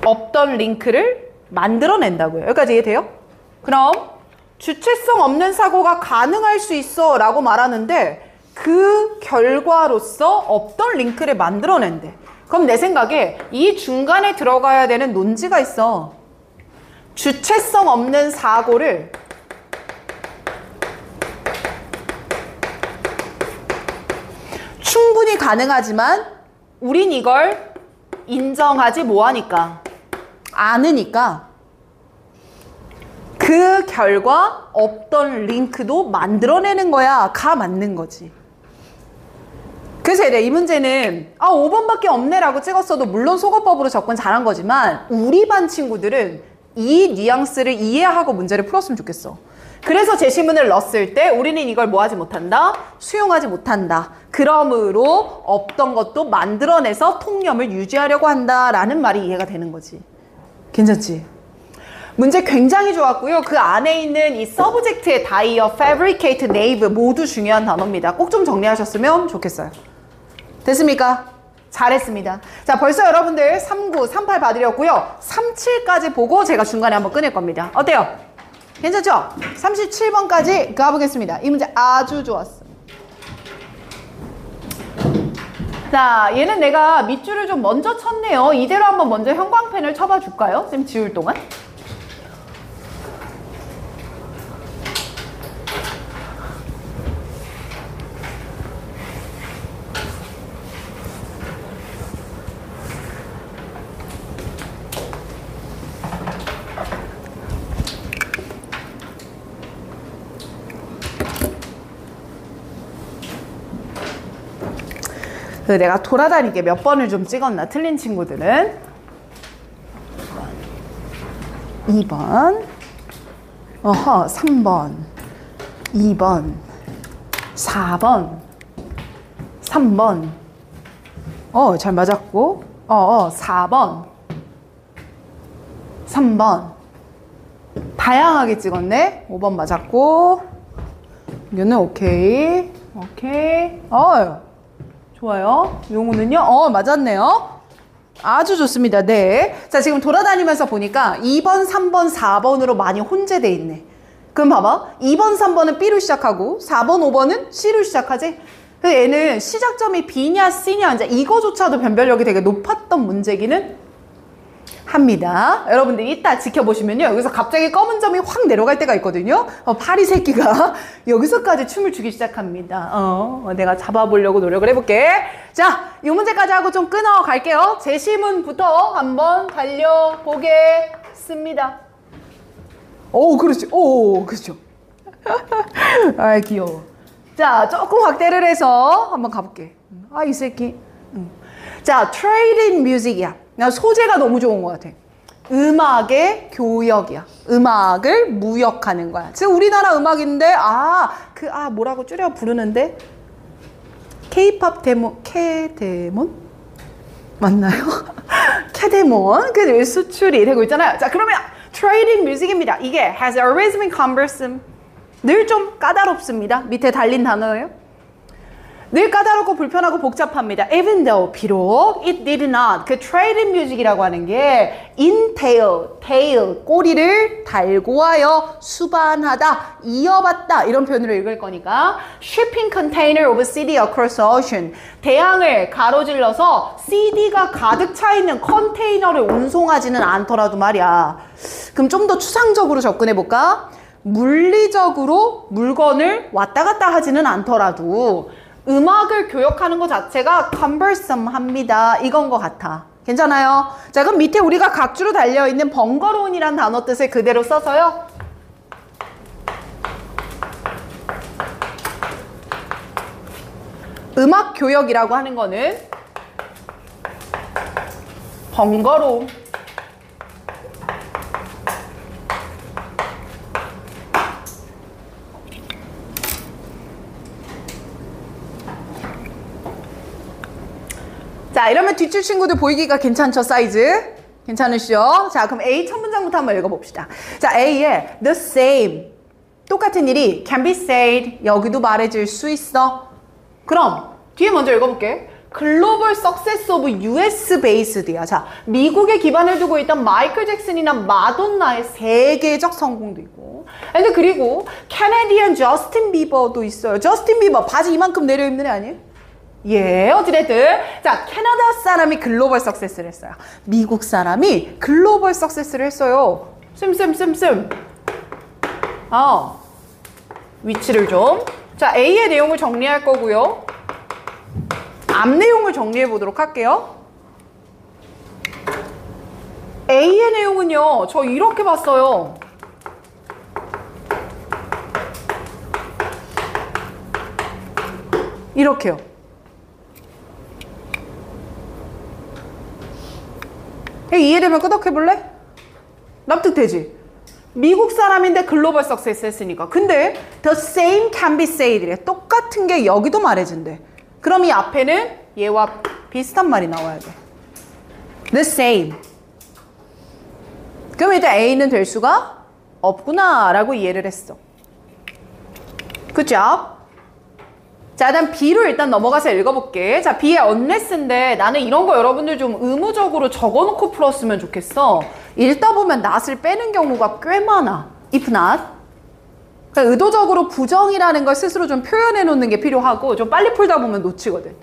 없던 링크를 만들어낸다고요. 여기까지 이해돼요? 그럼 주체성 없는 사고가 가능할 수 있어 라고 말하는데 그 결과로서 없던 링크를 만들어낸대. 그럼 내 생각에 이 중간에 들어가야 되는 논지가 있어. 주체성 없는 사고를 충분히 가능하지만 우린 이걸 인정하지 뭐하니까 않으니까 그 결과 없던 링크도 만들어내는 거야. 가 맞는 거지. 그래서 이 문제는 5번밖에 없네 라고 찍었어도 물론 속어법으로 접근 잘한 거지만 우리 반 친구들은 이 뉘앙스를 이해하고 문제를 풀었으면 좋겠어. 그래서 제시문을 넣었을 때 우리는 이걸 뭐 하지 못한다? 수용하지 못한다. 그러므로 없던 것도 만들어내서 통념을 유지하려고 한다라는 말이 이해가 되는 거지. 괜찮지? 문제 굉장히 좋았고요. 그 안에 있는 이 서브젝트의 다이어, fabricate, nave 모두 중요한 단어입니다. 꼭 좀 정리하셨으면 좋겠어요. 됐습니까? 잘했습니다. 자, 벌써 여러분들 39, 38 받으렸고요. 37까지 보고 제가 중간에 한번 끊을 겁니다. 어때요? 괜찮죠? 37번까지 가보겠습니다. 이 문제 아주 좋았어. 자, 얘는 내가 밑줄을 좀 먼저 쳤네요. 이대로 한번 먼저 형광펜을 쳐봐 줄까요? 쌤 지울 동안. 내가 돌아다니게 몇 번을 좀 찍었나 틀린 친구들은 2번 3번 2번 4번 3번 잘 맞았고 4번 3번 다양하게 찍었네. 5번 맞았고 이거는 오케이 좋아요. 용어는요? 맞았네요. 아주 좋습니다. 네. 자, 지금 돌아다니면서 보니까 2번, 3번, 4번으로 많이 혼재돼 있네. 그럼 봐봐. 2번, 3번은 B로 시작하고 4번, 5번은 C로 시작하지? 그래서 얘는 시작점이 B냐, C냐, 이제 이거조차도 변별력이 되게 높았던 문제기는 합니다. 여러분들 이따 지켜보시면요. 여기서 갑자기 검은 점이 확 내려갈 때가 있거든요. 파리 새끼가 여기서까지 춤을 추기 시작합니다. 내가 잡아보려고 노력을 해볼게. 자, 이 문제까지 하고 좀 끊어갈게요. 제시문부터 한번 달려보겠습니다. 그렇지. 그렇죠. 아, 귀여워. 자, 조금 확대를 해서 한번 가볼게. 이 새끼. 자, trade in music이야. 소재가 너무 좋은 것 같아. 음악의 교역이야. 음악을 무역하는 거야. 지금 우리나라 음악인데 뭐라고 줄여 부르는데 K-pop 캐데몬? 맞나요? 캐데몬 그 수출이 되고 있잖아요. 자, 그러면 트레이딩 뮤직입니다. 이게 has always been cumbersome. 늘 좀 까다롭습니다. 밑에 달린 단어예요. 늘 까다롭고 불편하고 복잡합니다. Even though, 비록 it did not, 그 trading music이라고 하는 게 tail, 꼬리를 달고 와요. 수반하다, 이어받다 이런 표현으로 읽을 거니까 shipping container of CD across ocean, 대양을 가로질러서 CD가 가득 차 있는 컨테이너를 운송하지는 않더라도 말이야. 그럼 좀 더 추상적으로 접근해 볼까? 물리적으로 물건을 왔다 갔다 하지는 않더라도 음악을 교역하는 것 자체가 cumbersome 합니다. 이건 것 같아. 괜찮아요? 자, 그럼 밑에 우리가 각주로 달려있는 번거로운이란 단어 뜻을 그대로 써서요. 음악 교역이라고 하는 거는 번거로움. 자, 이러면 뒷줄 친구들 보이기가 괜찮죠, 사이즈? 괜찮으시죠? 자, 그럼 A 첫 문장부터 한번 읽어봅시다. 자, A에 the same, 똑같은 일이 can be said, 여기도 말해질 수 있어. 그럼 뒤에 먼저 읽어볼게. 글로벌 석세스 오브 US 베이스드야. 자, 미국에 기반을 두고 있던 마이클 잭슨이나 마돈나의 세계적 성공도 있고, 근데 그리고 캐네디언 저스틴 비버도 있어요. 저스틴 비버 바지 이만큼 내려 입는 애 아니에요? 예, 어찌됐든 자, 캐나다 사람이 글로벌 석세스를 했어요. 미국 사람이 글로벌 석세스를 했어요. 쌤. 위치를 좀. 자, A의 내용을 정리할 거고요. 앞 내용을 정리해 보도록 할게요. A의 내용은요, 저 이렇게 봤어요. 이렇게요. 이해되면 끄덕해볼래? 납득되지? 미국 사람인데 글로벌 석세스 했으니까. 근데 the same can be said래. 똑같은 게 여기도 말해준대. 그럼 이 앞에는 얘와 비슷한 말이 나와야 돼. the same. 그럼 일단 A는 될 수가 없구나 라고 이해를 했어. 그죠? 자, 일단 B로 일단 넘어가서 읽어볼게. 자, B의 unless인데 나는 이런 거 여러분들 좀 의무적으로 적어놓고 풀었으면 좋겠어. 읽다 보면 not을 빼는 경우가 꽤 많아. if not. 그러니까 의도적으로 부정이라는 걸 스스로 좀 표현해 놓는 게 필요하고 좀 빨리 풀다 보면 놓치거든.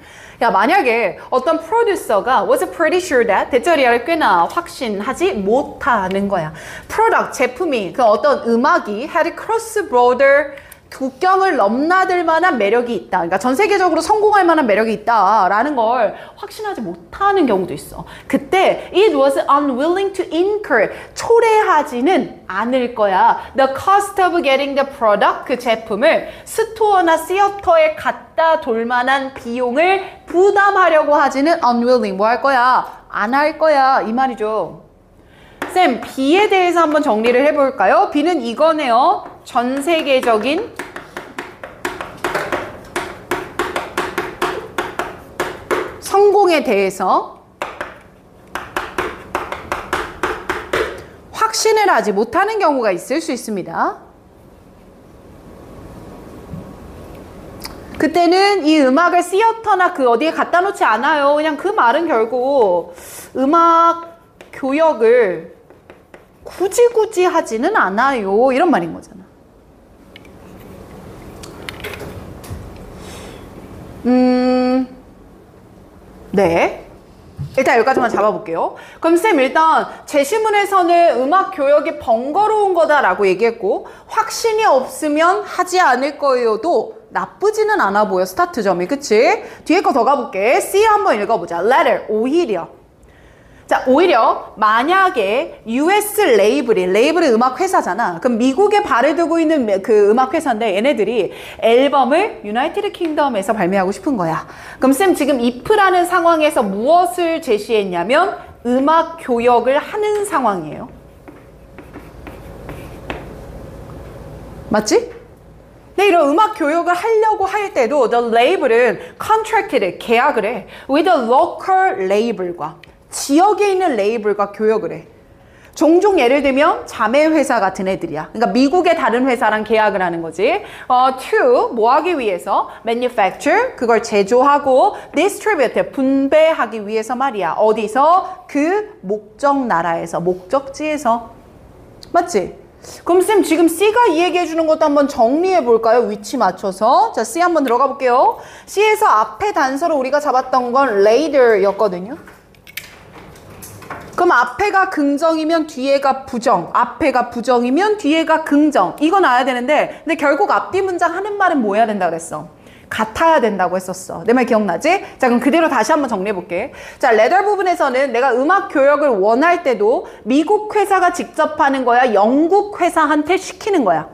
야, 만약에 어떤 프로듀서가 was pretty sure that 대절이야를 꽤나 확신하지 못하는 거야. product, 제품이 그 어떤 음악이 had cross border 국경을 넘나들 만한 매력이 있다. 그러니까 전 세계적으로 성공할 만한 매력이 있다라는 걸 확신하지 못하는 경우도 있어. 그때 it was unwilling to incur, 초래하지는 않을 거야. The cost of getting the product, 그 제품을 스토어나 시어터에 갖다 돌 만한 비용을 부담하려고 하지는 unwilling, 뭐 할 거야? 안 할 거야. 이 말이죠. 쌤, B에 대해서 한번 정리를 해볼까요? B는 이거네요. 전 세계적인 성공에 대해서 확신을 하지 못하는 경우가 있을 수 있습니다. 그때는 이 음악을 시어터나 그 어디에 갖다 놓지 않아요. 그냥 그 말은 결국 음악 교역을 굳이 하지는 않아요. 이런 말인 거잖아. 네. 일단 여기까지만 잡아볼게요. 그럼 쌤, 일단 제시문에서는 음악 교역이 번거로운 거다라고 얘기했고 확신이 없으면 하지 않을 거예요도 나쁘지는 않아 보여. 스타트점이. 그치? 뒤에 거 더 가볼게. C 한번 읽어보자. letter, 오히려. 자, 오히려 만약에 US 레이블이 음악 회사잖아. 그럼 미국에 발을 두고 있는 그 음악 회사인데 얘네들이 앨범을 유나이티드 킹덤에서 발매하고 싶은 거야. 그럼 쌤, 지금 if라는 상황에서 무엇을 제시했냐면 음악 교역을 하는 상황이에요. 맞지? 근데 이런 음악 교육을 하려고 할 때도 the label은 contracted, 계약을 해. with a local label과 지역에 있는 레이블과 교역을 해. 종종 예를 들면 자매 회사 같은 애들이야. 그러니까 미국의 다른 회사랑 계약을 하는 거지. to 뭐 하기 위해서 manufacture 그걸 제조하고 distribute 분배하기 위해서 말이야. 어디서? 그 목적 나라에서 목적지에서. 맞지? 그럼 쌤 지금 C가 이 얘기해 주는 것도 한번 정리해 볼까요? 위치 맞춰서. 자, C 한번 들어가 볼게요. C에서 앞에 단서로 우리가 잡았던 건 later였거든요. 그럼 앞에가 긍정이면 뒤에가 부정, 앞에가 부정이면 뒤에가 긍정. 이거 나와야 되는데 근데 결국 앞뒤 문장 하는 말은 뭐 해야 된다 그랬어? 같아야 된다고 했었어. 내 말 기억나지? 자, 그럼 그대로 다시 한번 정리해 볼게. 자, 레더 부분에서는 내가 음악 교역을 원할 때도 미국 회사가 직접 하는 거야? 영국 회사한테 시키는 거야?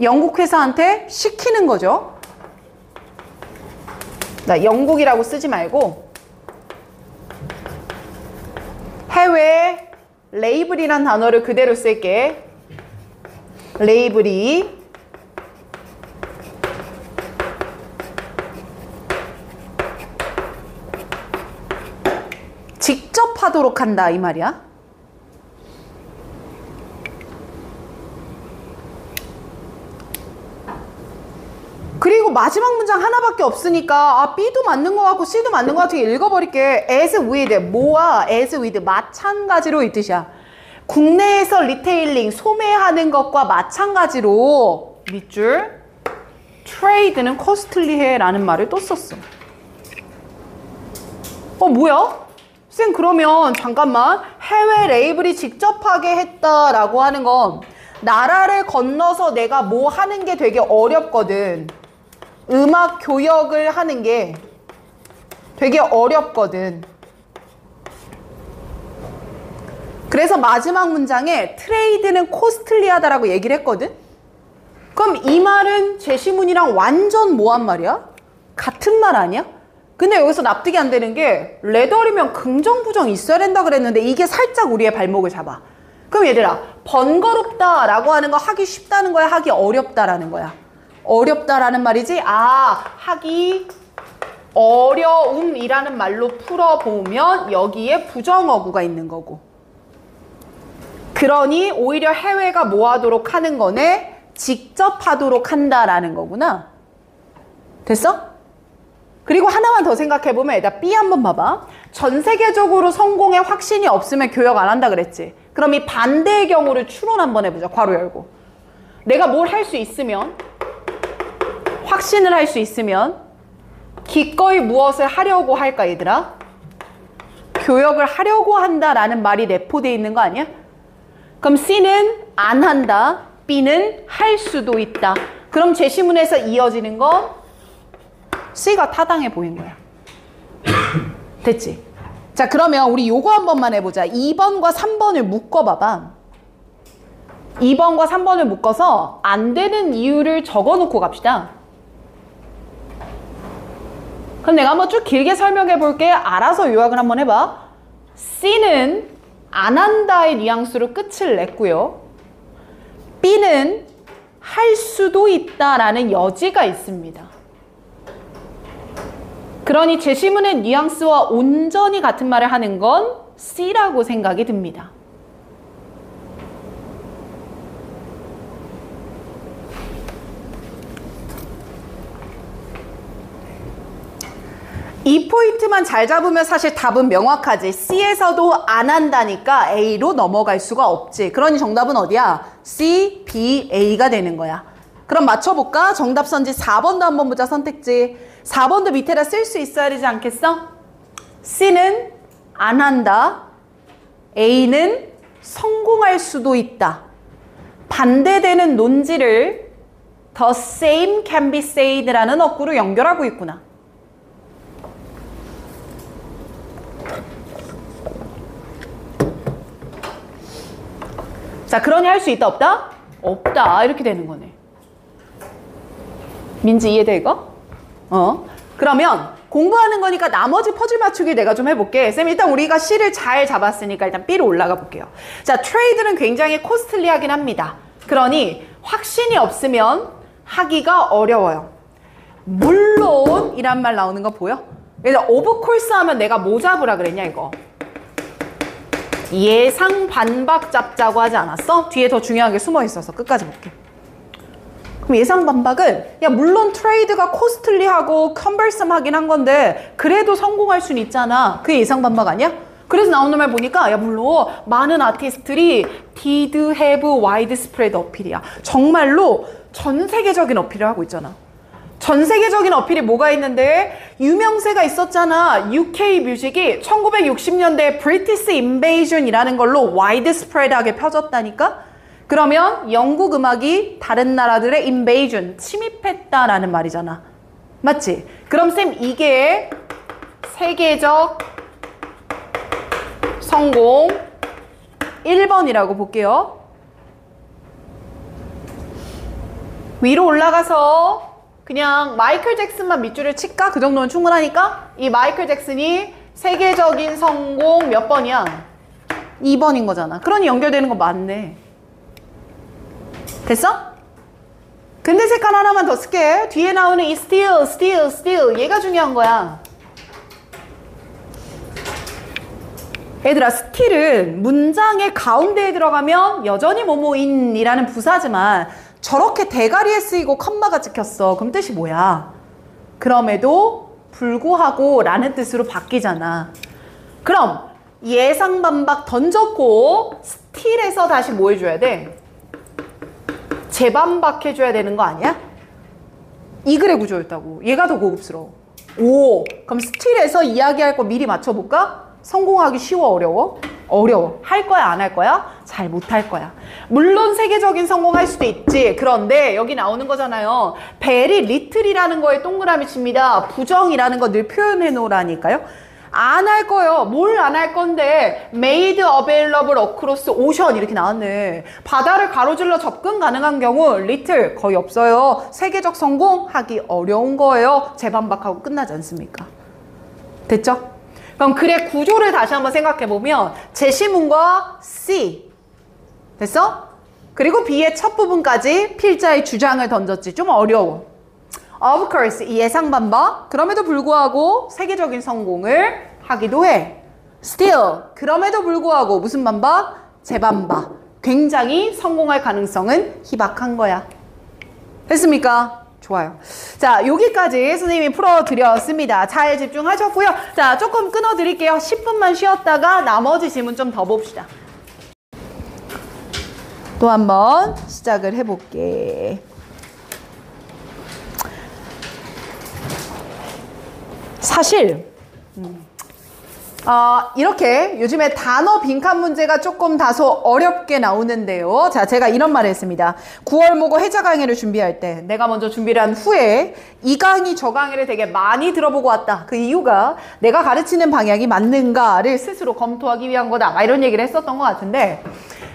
영국 회사한테 시키는 거죠. 나 영국이라고 쓰지 말고 해외 레이블이란 단어를 그대로 쓸게. 레이블이 직접 하도록 한다 이 말이야. 그리고 마지막 문장 하나밖에 없으니까 B도 맞는 것 같고 C도 맞는 것 같으니 읽어버릴게. as with, 뭐와 as with 마찬가지로 이 뜻이야. 국내에서 리테일링, 소매하는 것과 마찬가지로 밑줄 trade는 costly해 라는 말을 또 썼어. 뭐야? 쌤 그러면 잠깐만 해외 레이블이 직접 하게 했다라고 하는 건 나라를 건너서 내가 뭐 하는 게 되게 어렵거든. 음악 교역을 하는 게 되게 어렵거든. 그래서 마지막 문장에 트레이드는 코스틀리하다라고 얘기를 했거든. 그럼 이 말은 제시문이랑 완전 뭐한 말이야? 같은 말 아니야? 근데 여기서 납득이 안 되는 게 레더리면 긍정 부정 있어야 된다 그랬는데 이게 살짝 우리의 발목을 잡아. 그럼 얘들아 번거롭다라고 하는 거 하기 쉽다는 거야? 하기 어렵다라는 거야? 어렵다라는 말이지? 하기 어려움이라는 말로 풀어보면 여기에 부정어구가 있는 거고. 그러니 오히려 해외가 뭐 하도록 하는 거네? 직접 하도록 한다라는 거구나. 됐어? 그리고 하나만 더 생각해보면 얘들아 B 한번 봐봐. 전 세계적으로 성공에 확신이 없으면 교역 안 한다 그랬지. 그럼 이 반대의 경우를 추론 한번 해보자. 괄호 열고. 내가 뭘 할 수 있으면 확신을 할 수 있으면 기꺼이 무엇을 하려고 할까 얘들아? 교역을 하려고 한다라는 말이 내포되어 있는 거 아니야? 그럼 C는 안 한다, B는 할 수도 있다. 그럼 제시문에서 이어지는 건 C가 타당해 보인 거야. 됐지? 자, 그러면 우리 요거 한 번만 해보자. 2번과 3번을 묶어봐봐. 2번과 3번을 묶어서 안 되는 이유를 적어놓고 갑시다. 그럼 내가 한번 쭉 길게 설명해 볼게. 알아서 요약을 한번 해봐. C는 안 한다의 뉘앙스로 끝을 냈고요. B는 할 수도 있다라는 여지가 있습니다. 그러니 제시문의 뉘앙스와 온전히 같은 말을 하는 건 C라고 생각이 듭니다. 이 포인트만 잘 잡으면 사실 답은 명확하지. C에서도 안 한다니까 A로 넘어갈 수가 없지. 그러니 정답은 어디야? C, B, A가 되는 거야. 그럼 맞춰볼까? 정답 선지 4번도 한번 보자. 선택지 4번도 밑에다 쓸 수 있어야 되지 않겠어? C는 안 한다, A는 성공할 수도 있다. 반대되는 논지를 The same can be said라는 어구로 연결하고 있구나. 자, 그러니 할 수 있다 없다? 없다. 이렇게 되는 거네. 민지 이해돼 이거? 그러면 공부하는 거니까 나머지 퍼즐 맞추기 내가 좀 해볼게. 쌤 일단 우리가 C를 잘 잡았으니까 일단 B로 올라가 볼게요. 자, 트레이드는 굉장히 코스틀리하긴 합니다. 그러니 확신이 없으면 하기가 어려워요. 물론 이란 말 나오는 거 보여? 그래서 오브 콜스 하면 내가 뭐 잡으라 그랬냐 이거. 예상 반박 잡자고 하지 않았어? 뒤에 더 중요한 게 숨어 있어서 끝까지 볼게. 그럼 예상 반박은 야 물론 트레이드가 코스틀리하고 컨버섬하긴 한 건데 그래도 성공할 수는 있잖아. 그게 예상 반박 아니야? 그래서 나오는 말 보니까 야 물론 많은 아티스트들이 did have widespread 어필이야. 정말로 전 세계적인 어필을 하고 있잖아. 전 세계적인 어필이 뭐가 있는데 유명세가 있었잖아. UK 뮤직이 1960년대 British Invasion이라는 걸로 widespread하게 펴졌다니까? 그러면 영국 음악이 다른 나라들의 invasion, 침입했다라는 말이잖아. 맞지? 그럼 쌤 이게 세계적 성공 1번이라고 볼게요. 위로 올라가서 그냥 마이클 잭슨만 밑줄을 칠까? 그 정도면 충분하니까 이 마이클 잭슨이 세계적인 성공 몇 번이야? 2번인 거잖아. 그러니 연결되는 거 맞네. 됐어? 근데 색깔 하나만 더 쓸게. 뒤에 나오는 이 still 얘가 중요한 거야. 얘들아 still은 문장의 가운데에 들어가면 여전히 뭐뭐인이라는 부사지만 저렇게 대가리에 쓰이고 컴마가 찍혔어. 그럼 뜻이 뭐야? 그럼에도 불구하고 라는 뜻으로 바뀌잖아. 그럼 예상 반박 던졌고 still에서 다시 뭐 해줘야 돼? 재반박해줘야 되는 거 아니야? 이 글의 구조였다고. 얘가 더 고급스러워. 오, 그럼 still에서 이야기할 거 미리 맞춰볼까? 성공하기 쉬워, 어려워? 어려워. 할 거야, 안 할 거야? 잘 못할 거야. 물론 세계적인 성공할 수도 있지. 그런데 여기 나오는 거잖아요. very little이라는 거에 동그라미 칩니다. 부정이라는 거 늘 표현해 놓으라니까요. 안 할 거예요. 뭘 안 할 건데 made available across ocean 이렇게 나왔네. 바다를 가로질러 접근 가능한 경우 little 거의 없어요. 세계적 성공하기 어려운 거예요. 재반박하고 끝나지 않습니까? 됐죠? 그럼 글의 구조를 다시 한번 생각해보면 제시문과 C 됐어? 그리고 B의 첫 부분까지 필자의 주장을 던졌지. 좀 어려워. Of course 이 예상 반박 그럼에도 불구하고 세계적인 성공을 하기도 해. Still 그럼에도 불구하고 무슨 반박? 재반박. 굉장히 성공할 가능성은 희박한 거야. 됐습니까? 좋아요. 자, 여기까지 선생님이 풀어드렸습니다. 잘 집중하셨고요. 자, 조금 끊어드릴게요. 10분만 쉬었다가 나머지 질문 좀 더 봅시다. 또 한번 시작을 해볼게. 사실 이렇게 요즘에 단어 빈칸 문제가 조금 다소 어렵게 나오는데요. 자, 제가 이런 말을 했습니다. 9월 모고 해자 강의를 준비할 때 내가 먼저 준비를 한 후에 이 강의 저 강의를 되게 많이 들어보고 왔다. 그 이유가 내가 가르치는 방향이 맞는가를 스스로 검토하기 위한 거다. 막 이런 얘기를 했었던 것 같은데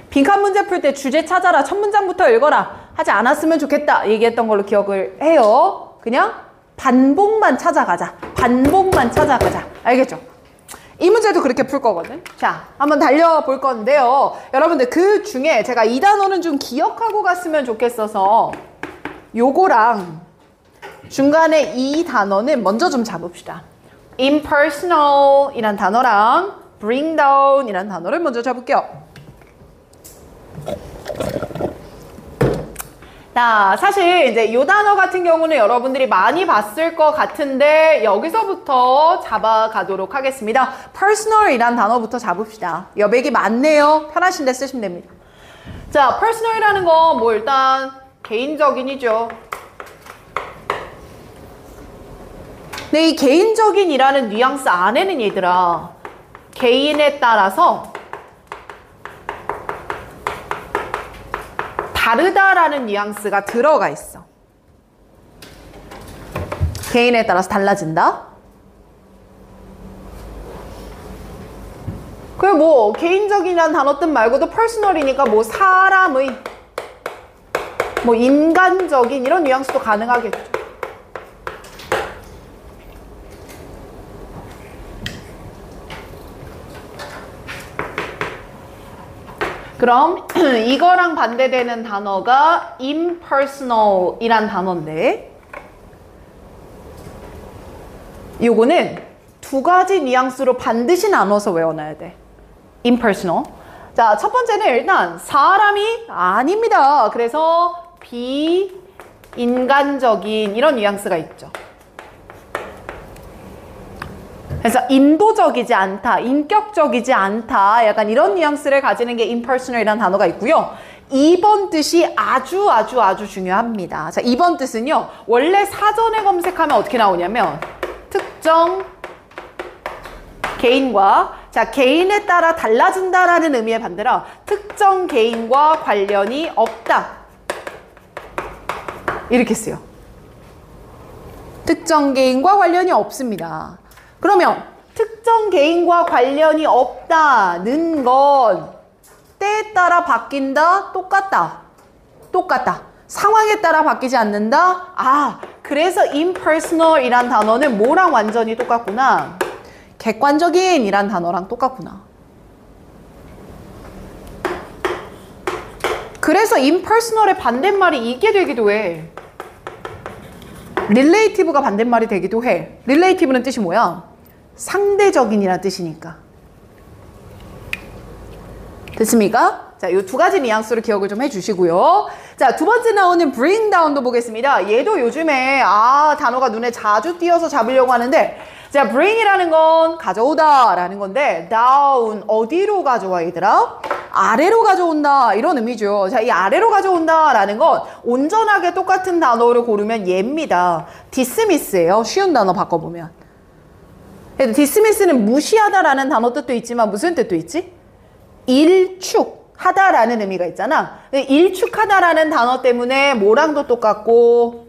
빈칸 문제 풀 때 주제 찾아라. 첫 문장부터 읽어라. 하지 않았으면 좋겠다. 얘기했던 걸로 기억을 해요. 그냥 반복만 찾아가자. 반복만 찾아가자. 알겠죠? 이 문제도 그렇게 풀 거거든. 자, 한번 달려볼 건데요. 여러분들 그 중에 제가 이 단어는 좀 기억하고 갔으면 좋겠어서 요거랑 중간에 이 단어는 먼저 좀 잡읍시다. impersonal 이란 단어랑 bring down 이란 단어를 먼저 잡을게요. 자, 사실 이제 이 단어 같은 경우는 여러분들이 많이 봤을 것 같은데 여기서부터 잡아가도록 하겠습니다. personal이란 단어부터 잡읍시다. 여백이 많네요. 편하신 데 쓰시면 됩니다. 자, personal이라는 건 뭐 일단 개인적인이죠. 근데 이 개인적인이라는 뉘앙스 안에는 얘들아 개인에 따라서 다르다라는 뉘앙스가 들어가 있어. 개인에 따라서 달라진다. 그리고 뭐 개인적이란 단어 뜻 말고도 퍼스널이니까 뭐 사람의 뭐 인간적인 이런 뉘앙스도 가능하겠죠. 그럼 이거랑 반대되는 단어가 impersonal 이란 단어인데 요거는 두 가지 뉘앙스로 반드시 나눠서 외워놔야 돼. impersonal. 자, 첫 번째는 일단 사람이 아닙니다. 그래서 비인간적인 이런 뉘앙스가 있죠. 그래서 인도적이지 않다, 인격적이지 않다, 약간 이런 뉘앙스를 가지는 게 impersonal이라는 단어가 있고요. 2번 뜻이 아주 중요합니다. 자, 2번 뜻은요. 원래 사전에 검색하면 어떻게 나오냐면 특정 개인과 자 개인에 따라 달라진다라는 의미의 반대로 특정 개인과 관련이 없다. 이렇게 쓰여. 특정 개인과 관련이 없습니다. 그러면 특정 개인과 관련이 없다는 건 때에 따라 바뀐다? 똑같다. 똑같다. 상황에 따라 바뀌지 않는다? 아, 그래서 impersonal 이란 단어는 뭐랑 완전히 똑같구나. 객관적인 이란 단어랑 똑같구나. 그래서 impersonal의 반대말이 이게 되기도 해. relative가 반대말이 되기도 해. relative는 뜻이 뭐야? 상대적인이라는 뜻이니까. 됐습니까? 자, 이 두 가지 뉘앙스로 기억을 좀 해주시고요. 자, 두 번째 나오는 bring down도 보겠습니다. 얘도 요즘에 단어가 눈에 자주 띄어서 잡으려고 하는데 자, bring이라는 건 가져오다 라는 건데 down 어디로 가져와 얘들아? 아래로 가져온다 이런 의미죠. 자, 이 아래로 가져온다 라는 건 온전하게 똑같은 단어를 고르면 얘입니다. dismiss예요. 쉬운 단어 바꿔보면. dismiss는 무시하다 라는 단어 뜻도 있지만 무슨 뜻도 있지? 일축하다라는 의미가 있잖아. 일축하다라는 단어 때문에 뭐랑도 똑같고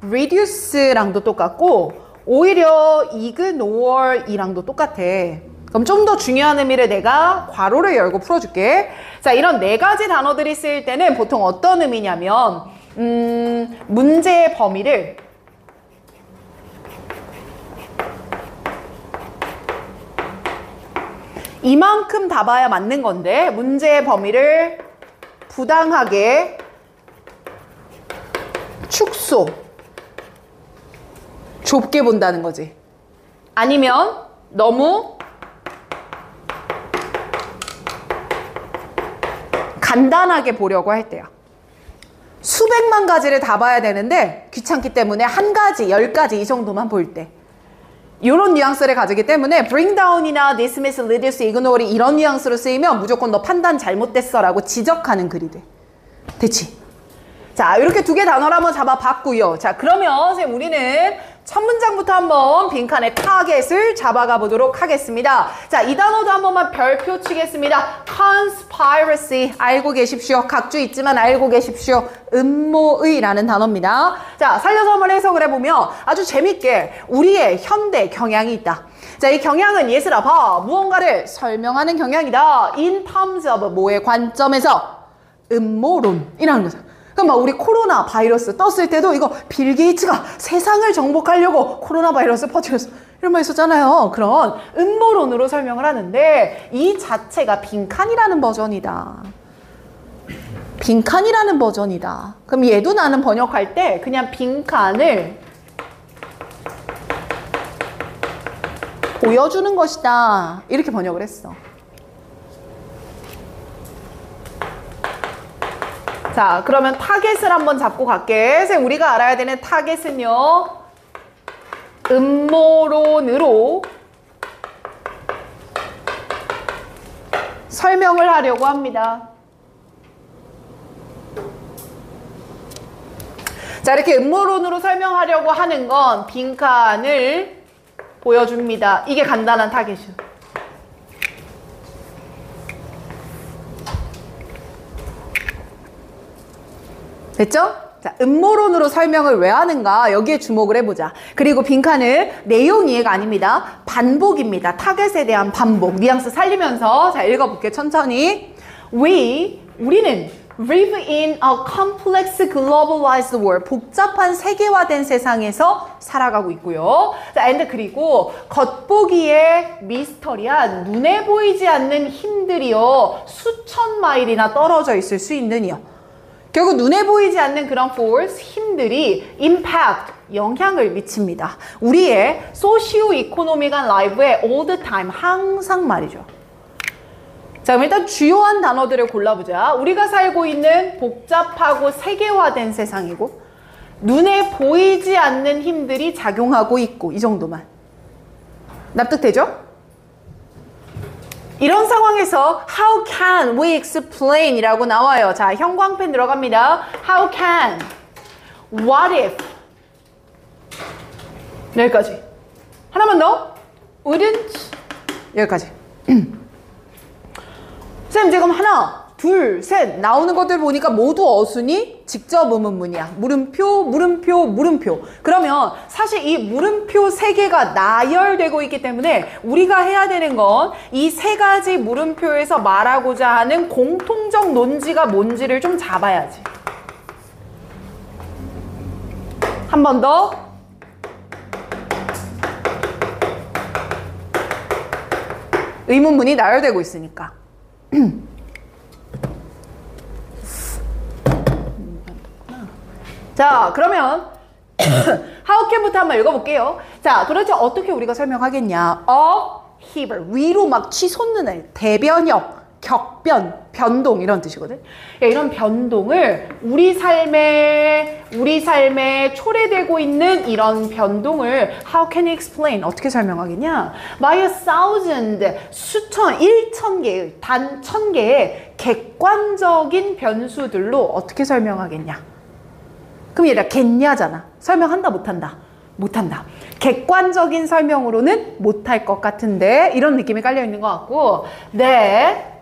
reduce랑도 똑같고 오히려 ignore 이랑도 똑같아. 그럼 좀 더 중요한 의미를 내가 괄호를 열고 풀어줄게. 자, 이런 네 가지 단어들이 쓰일 때는 보통 어떤 의미냐면 문제의 범위를 이만큼 다 봐야 맞는 건데 문제의 범위를 부당하게 축소 좁게 본다는 거지. 아니면 너무 간단하게 보려고 할 때야. 수백만 가지를 다 봐야 되는데 귀찮기 때문에 한 가지, 10가지 이 정도만 볼 때. 이런 뉘앙스를 가지기 때문에 bring down이나 dismiss, reduce, ignore이 이런 뉘앙스로 쓰이면 무조건 너 판단 잘못됐어 라고 지적하는 글이 돼. 됐지? 자, 이렇게 두 개 단어를 한번 잡아봤고요. 자, 그러면 선생님 우리는 첫 문장부터 한번 빈칸에 타겟을 잡아가 보도록 하겠습니다. 자, 이 단어도 한 번만 별표 치겠습니다. conspiracy 알고 계십시오. 각주 있지만 알고 계십시오. 음모의라는 단어입니다. 자, 살려서 한번 해석을 해보면 아주 재밌게 우리의 현대 경향이 있다. 자, 이 경향은 예스라 봐. 무언가를 설명하는 경향이다. in terms of 뭐의 관점에서 음모론이라는 거죠. 그럼 막 우리 코로나 바이러스 떴을 때도 이거 빌 게이츠가 세상을 정복하려고 코로나 바이러스 퍼뜨렸어 이런 말 있었잖아요. 그런 음모론으로 설명을 하는데 이 자체가 빈칸이라는 버전이다. 빈칸이라는 버전이다. 그럼 얘도 나는 번역할 때 그냥 빈칸을 보여주는 것이다. 이렇게 번역을 했어. 자, 그러면 타겟을 한번 잡고 갈게. 선생님, 우리가 알아야 되는 타겟은요. 음모론으로 설명을 하려고 합니다. 자, 이렇게 음모론으로 설명하려고 하는 건 빈칸을 보여줍니다. 이게 간단한 타겟이요. 됐죠? 자, 음모론으로 설명을 왜 하는가 여기에 주목을 해보자. 그리고 빈칸은 내용 이해가 아닙니다. 반복입니다. 타겟에 대한 반복. 뉘앙스 살리면서 자 읽어볼게요. 천천히. 우리는 live in a complex globalized world. 복잡한 세계화된 세상에서 살아가고 있고요. 자, and 그리고 겉보기에 미스터리한 눈에 보이지 않는 힘들이요. 수천 마일이나 떨어져 있을 수 있느니요. 결국 눈에 보이지 않는 그런 force, 힘들이 impact, 영향을 미칩니다. 우리의 소시오-이코노믹한 라이프에 all the time, 항상 말이죠. 자, 그럼 일단 주요한 단어들을 골라보자. 우리가 살고 있는 복잡하고 세계화된 세상이고 눈에 보이지 않는 힘들이 작용하고 있고 이 정도만. 납득되죠? 이런 상황에서 How can we explain 이라고 나와요. 자, 형광펜 들어갑니다. How can, what if 여기까지. 하나만 더. wouldn't 여기까지. 쌤 지금 하나, 둘, 셋 나오는 것들 보니까 모두 어순이 직접 의문문이야. 물음표, 물음표, 물음표. 그러면 사실 이 물음표 세 개가 나열되고 있기 때문에 우리가 해야 되는 건 이 세 가지 물음표에서 말하고자 하는 공통적 논지가 뭔지를 좀 잡아야지. 한 번 더. 의문문이 나열되고 있으니까. 자, 그러면 how can부터 한번 읽어볼게요. 자, 그렇죠. 어떻게 우리가 설명하겠냐. upheaval, 위로 막 치솟는 애, 대변역, 격변, 변동 이런 뜻이거든. 야, 이런 변동을 우리 삶에 초래되고 있는 이런 변동을 how can you explain? 어떻게 설명하겠냐? by a thousand, 수천, 1,000개의, 단 1,000개의 객관적인 변수들로 어떻게 설명하겠냐? 그럼 얘들아 겠냐잖아. 설명한다 못한다? 못한다. 객관적인 설명으로는 못할 것 같은데 이런 느낌이 깔려있는 것 같고 네.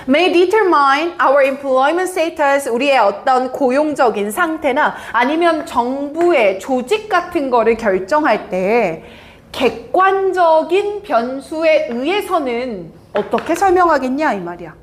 may determine our employment status, 우리의 어떤 고용적인 상태나 아니면 정부의 조직 같은 거를 결정할 때 객관적인 변수에 의해서는 어떻게 설명하겠냐 이 말이야.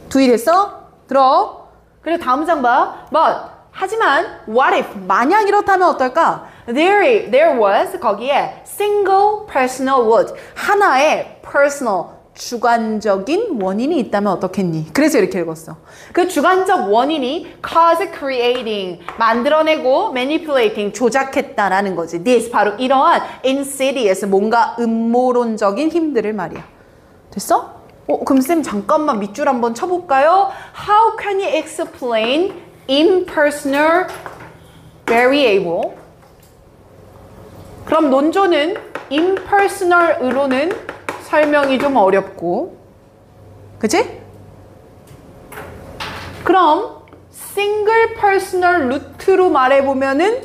두이됐어? 들어. 그리고 다음 장 봐. but 하지만 what if 만약 이렇다면 어떨까? There was 거기에 single personal would, 하나의 personal 주관적인 원인이 있다면 어떻겠니? 그래서 이렇게 읽었어. 그 주관적 원인이 cause creating, 만들어내고 manipulating, 조작했다라는 거지. This, 바로 이러한 insidious, 뭔가 음모론적인 힘들을 말이야. 됐어? 그럼 쌤 잠깐만 밑줄 한번 쳐볼까요? How can you explain impersonal variable? 그럼 논조는 impersonal으로는 설명이 좀 어렵고, 그치? 그럼 single personal root로 말해보면은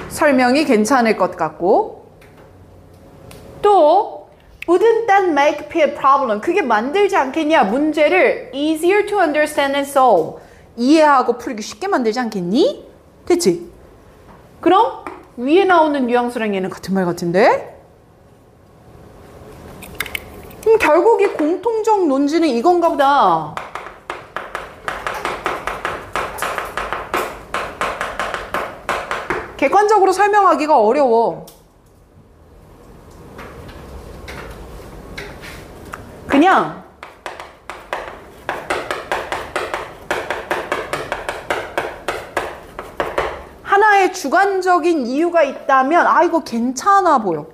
설명이 괜찮을 것 같고, 또 wouldn't that make a problem? 그게 만들지 않겠냐? 문제를 easier to understand and solve, 이해하고 풀기 쉽게 만들지 않겠니? 됐지? 그럼 위에 나오는 뉘앙스랑 얘는 같은 말 같은데? 결국 이 공통적 논지는 이건가 보다. 객관적으로 설명하기가 어려워. 그냥 하나의 주관적인 이유가 있다면 이거 괜찮아 보여.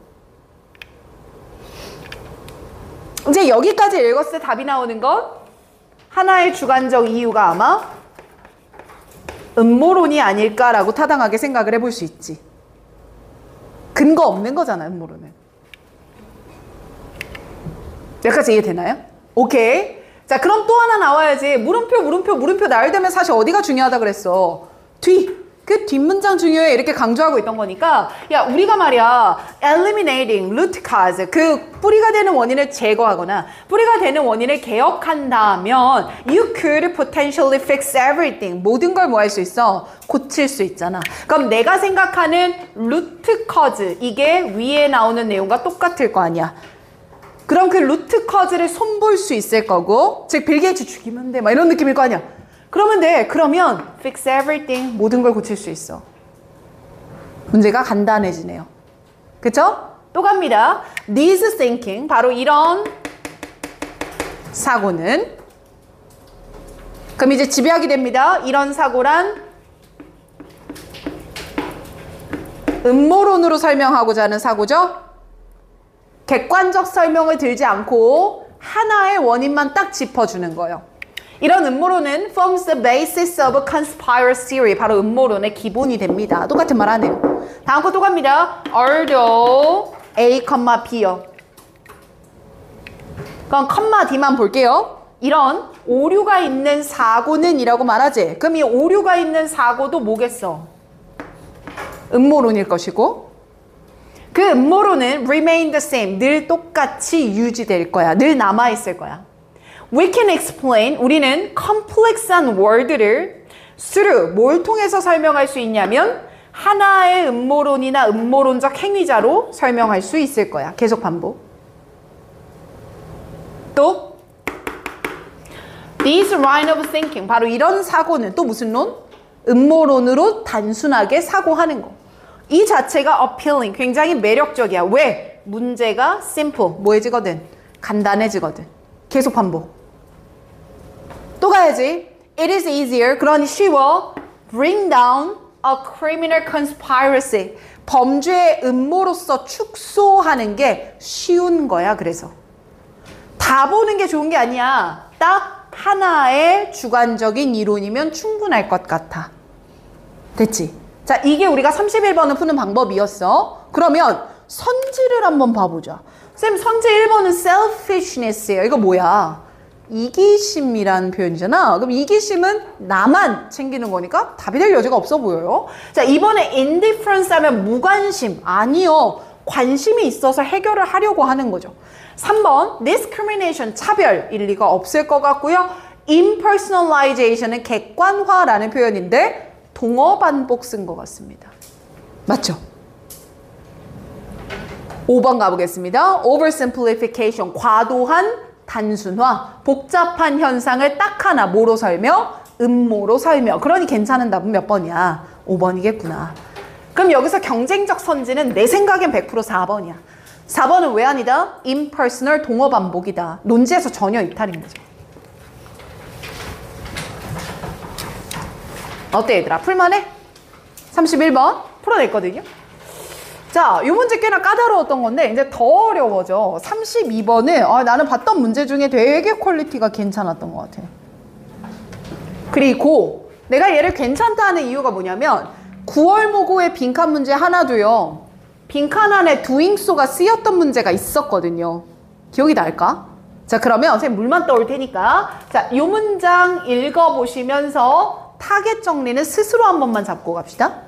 이제 여기까지 읽었을 때 답이 나오는 건 하나의 주관적 이유가 아마 음모론이 아닐까라고 타당하게 생각을 해볼 수 있지. 근거 없는 거잖아, 음모론은. 여기까지 이해되나요? 오케이. 자, 그럼 또 하나 나와야지. 물음표 나열되면 사실 어디가 중요하다 그랬어? 그 뒷문장 중요해 이렇게 강조하고 있던 거니까, 야, 우리가 말이야 eliminating root cause, 그 뿌리가 되는 원인을 제거하거나 뿌리가 되는 원인을 개혁한다면 you could potentially fix everything, 모든 걸 뭐 할 수 있어? 고칠 수 있잖아. 그럼 내가 생각하는 root cause, 이게 위에 나오는 내용과 똑같을 거 아니야. 그럼 그 루트 커즈를 손볼 수 있을 거고, 즉 빌 게이츠 죽이면 돼 막 이런 느낌일 거 아니야. 그러면 돼. 그러면 fix everything, 모든 걸 고칠 수 있어. 문제가 간단해지네요. 그쵸? 또 갑니다. This thinking, 바로 이런 사고는, 그럼 이제 집약이 됩니다. 이런 사고란 음모론으로 설명하고자 하는 사고죠. 객관적 설명을 들지 않고 하나의 원인만 딱 짚어주는 거예요. 이런 음모론은 forms the basis of a conspiracy theory. 바로 음모론의 기본이 됩니다. 똑같은 말 하네요. 다음 거 또 갑니다. although A, B요. 그럼 컴마 D만 볼게요. 이런 오류가 있는 사고는 이라고 말하지. 그럼 이 오류가 있는 사고도 뭐겠어? 음모론일 것이고, 그 음모론은 remain the same, 늘 똑같이 유지될 거야. 늘 남아있을 거야. We can explain, 우리는 complex한 word를 through, 뭘 통해서 설명할 수 있냐면 하나의 음모론이나 음모론적 행위자로 설명할 수 있을 거야. 계속 반복. 또 This line of thinking, 바로 이런 사고는 또 무슨 론? 음모론으로 단순하게 사고하는 거. 이 자체가 appealing, 굉장히 매력적이야. 왜? 문제가 simple, 뭐해지거든? 간단해지거든. 계속 반복. 또 가야지. It is easier, 그러니 쉬워. Bring down a criminal conspiracy, 범죄의 음모로서 축소하는 게 쉬운 거야. 그래서 다 보는 게 좋은 게 아니야. 딱 하나의 주관적인 이론이면 충분할 것 같아. 됐지? 자, 이게 우리가 31번을 푸는 방법이었어. 그러면 선지를 한번 봐보자. 쌤, 선지 1번은 selfishness예요. 이거 뭐야? 이기심이란 표현이잖아. 그럼 이기심은 나만 챙기는 거니까 답이 될 여지가 없어 보여요. 자, 이번에 indifference 하면 무관심. 아니요. 관심이 있어서 해결을 하려고 하는 거죠. 3번 discrimination, 차별, 일리가 없을 것 같고요. impersonalization은 객관화라는 표현인데 동어 반복 쓴 것 같습니다. 맞죠? 5번 가보겠습니다. oversimplification, 과도한 단순화, 복잡한 현상을 딱 하나 뭐로 설명? 음모로 설명. 그러니 괜찮은 답은 몇 번이야? 5번이겠구나. 그럼 여기서 경쟁적 선지는 내 생각엔 100% 4번이야. 4번은 왜 아니다? impersonal, 동어 반복이다. 논지에서 전혀 이탈인 거죠. 어때 얘들아? 풀만해? 31번 풀어냈거든요. 자, 이 문제 꽤나 까다로웠던 건데 이제 더 어려워져. 32번은 나는 봤던 문제 중에 되게 퀄리티가 괜찮았던 것 같아. 그리고 내가 얘를 괜찮다 하는 이유가 뭐냐면 9월 모고의 빈칸 문제 하나도요. 빈칸 안에 doingso가 쓰였던 문제가 있었거든요. 기억이 날까? 자, 그러면 선생님 물만 떠올 테니까 자, 이 문장 읽어보시면서 타겟 정리는 스스로 한 번만 잡고 갑시다.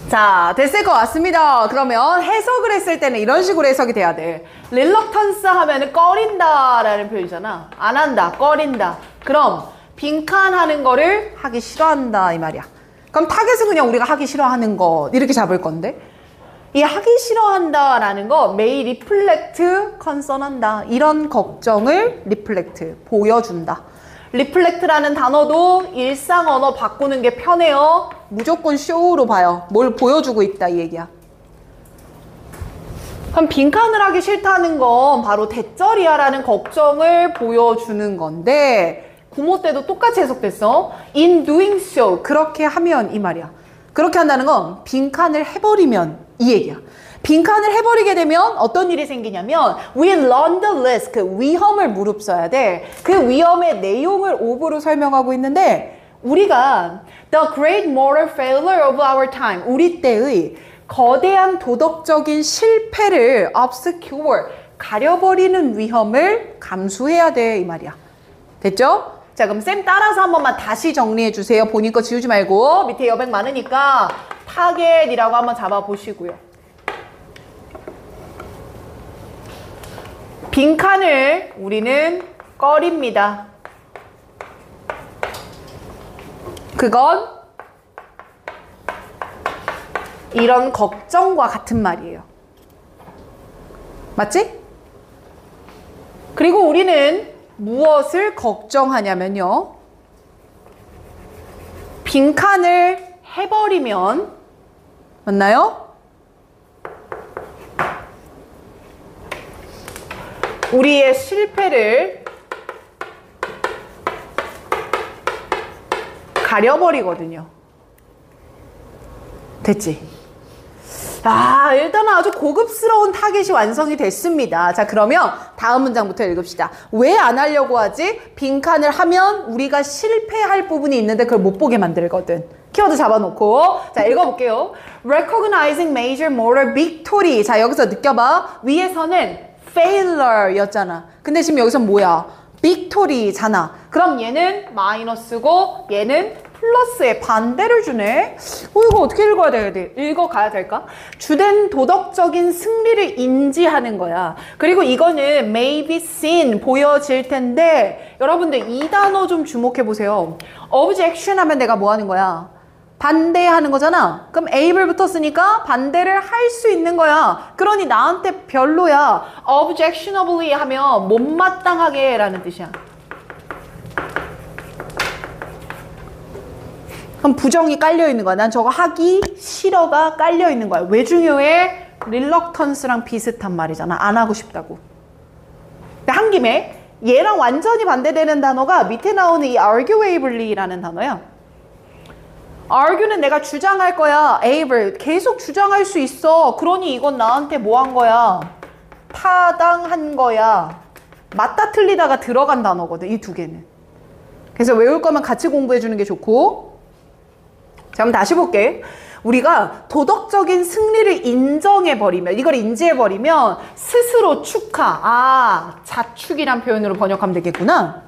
자, 됐을 것 같습니다. 그러면 해석을 했을 때는 이런 식으로 해석이 돼야 돼. reluctance 하면은 꺼린다 라는 표현이잖아. 안 한다, 꺼린다. 그럼 빈칸 하는 거를 하기 싫어한다 이 말이야. 그럼 타겟은 그냥 우리가 하기 싫어하는 것 이렇게 잡을 건데 이 하기 싫어한다 라는 거 may reflect concern한다. 이런 걱정을 reflect, 보여준다. reflect라는 단어도 일상 언어 바꾸는 게 편해요. 무조건 show로 봐요. 뭘 보여주고 있다 이 얘기야. 그럼 빈칸을 하기 싫다는 건 바로 대절이야 라는 걱정을 보여주는 건데 구모 때도 똑같이 해석됐어. In doing so, 그렇게 하면 이 말이야. 그렇게 한다는 건 빈칸을 해버리면 이 얘기야. 빈칸을 해버리게 되면 어떤 일이 생기냐면 we run the risk, 그 위험을 무릅써야 돼. 그 위험의 내용을 of로 설명하고 있는데 우리가 the great moral failure of our time, 우리 때의 거대한 도덕적인 실패를 obscure, 가려버리는 위험을 감수해야 돼 이 말이야. 됐죠? 자, 그럼 쌤 따라서 한 번만 다시 정리해 주세요. 본인 거 지우지 말고 밑에 여백 많으니까 타겟이라고 한번 잡아보시고요. 빈칸을 우리는 꺼립니다. 그건 이런 걱정과 같은 말이에요. 맞지? 그리고 우리는 무엇을 걱정하냐면요. 빈칸을 해버리면 맞나요? 우리의 실패를 가려버리거든요. 됐지? 일단은 아주 고급스러운 타겟이 완성이 됐습니다. 자, 그러면 다음 문장부터 읽읍시다. 왜 안 하려고 하지? 빈칸을 하면 우리가 실패할 부분이 있는데 그걸 못 보게 만들거든. 키워드 잡아놓고. 자, 읽어볼게요. Recognizing major moral victory. 자, 여기서 느껴봐. 위에서는 failure 였잖아. 근데 지금 여기서 뭐야? victory잖아. 그럼 얘는 마이너스고 얘는 플러스의 반대를 주네. 이거 어떻게 읽어가야 될까? 주된 도덕적인 승리를 인지하는 거야. 그리고 이거는 may be seen, 보여질 텐데 여러분들 이 단어 좀 주목해 보세요. objection 하면 내가 뭐 하는 거야? 반대하는 거잖아. 그럼 able 붙었으니까 반대를 할 수 있는 거야. 그러니 나한테 별로야. objectionably 하면 못마땅하게 라는 뜻이야. 그럼 부정이 깔려있는 거야. 난 저거 하기 싫어가 깔려있는 거야. 왜 중요해? reluctance랑 비슷한 말이잖아. 안 하고 싶다고. 근데 한 김에 얘랑 완전히 반대되는 단어가 밑에 나오는 이 arguably라는 단어야. argu는 내가 주장할 거야. able, 계속 주장할 수 있어. 그러니 이건 나한테 뭐 한 거야? 타당한 거야. 맞다 틀리다가 들어간 단어거든. 이 두 개는. 그래서 외울 거면 같이 공부해 주는 게 좋고. 자, 그럼 다시 볼게. 우리가 도덕적인 승리를 인정해버리면, 이걸 인지해버리면 스스로 축하, 자축이란 표현으로 번역하면 되겠구나.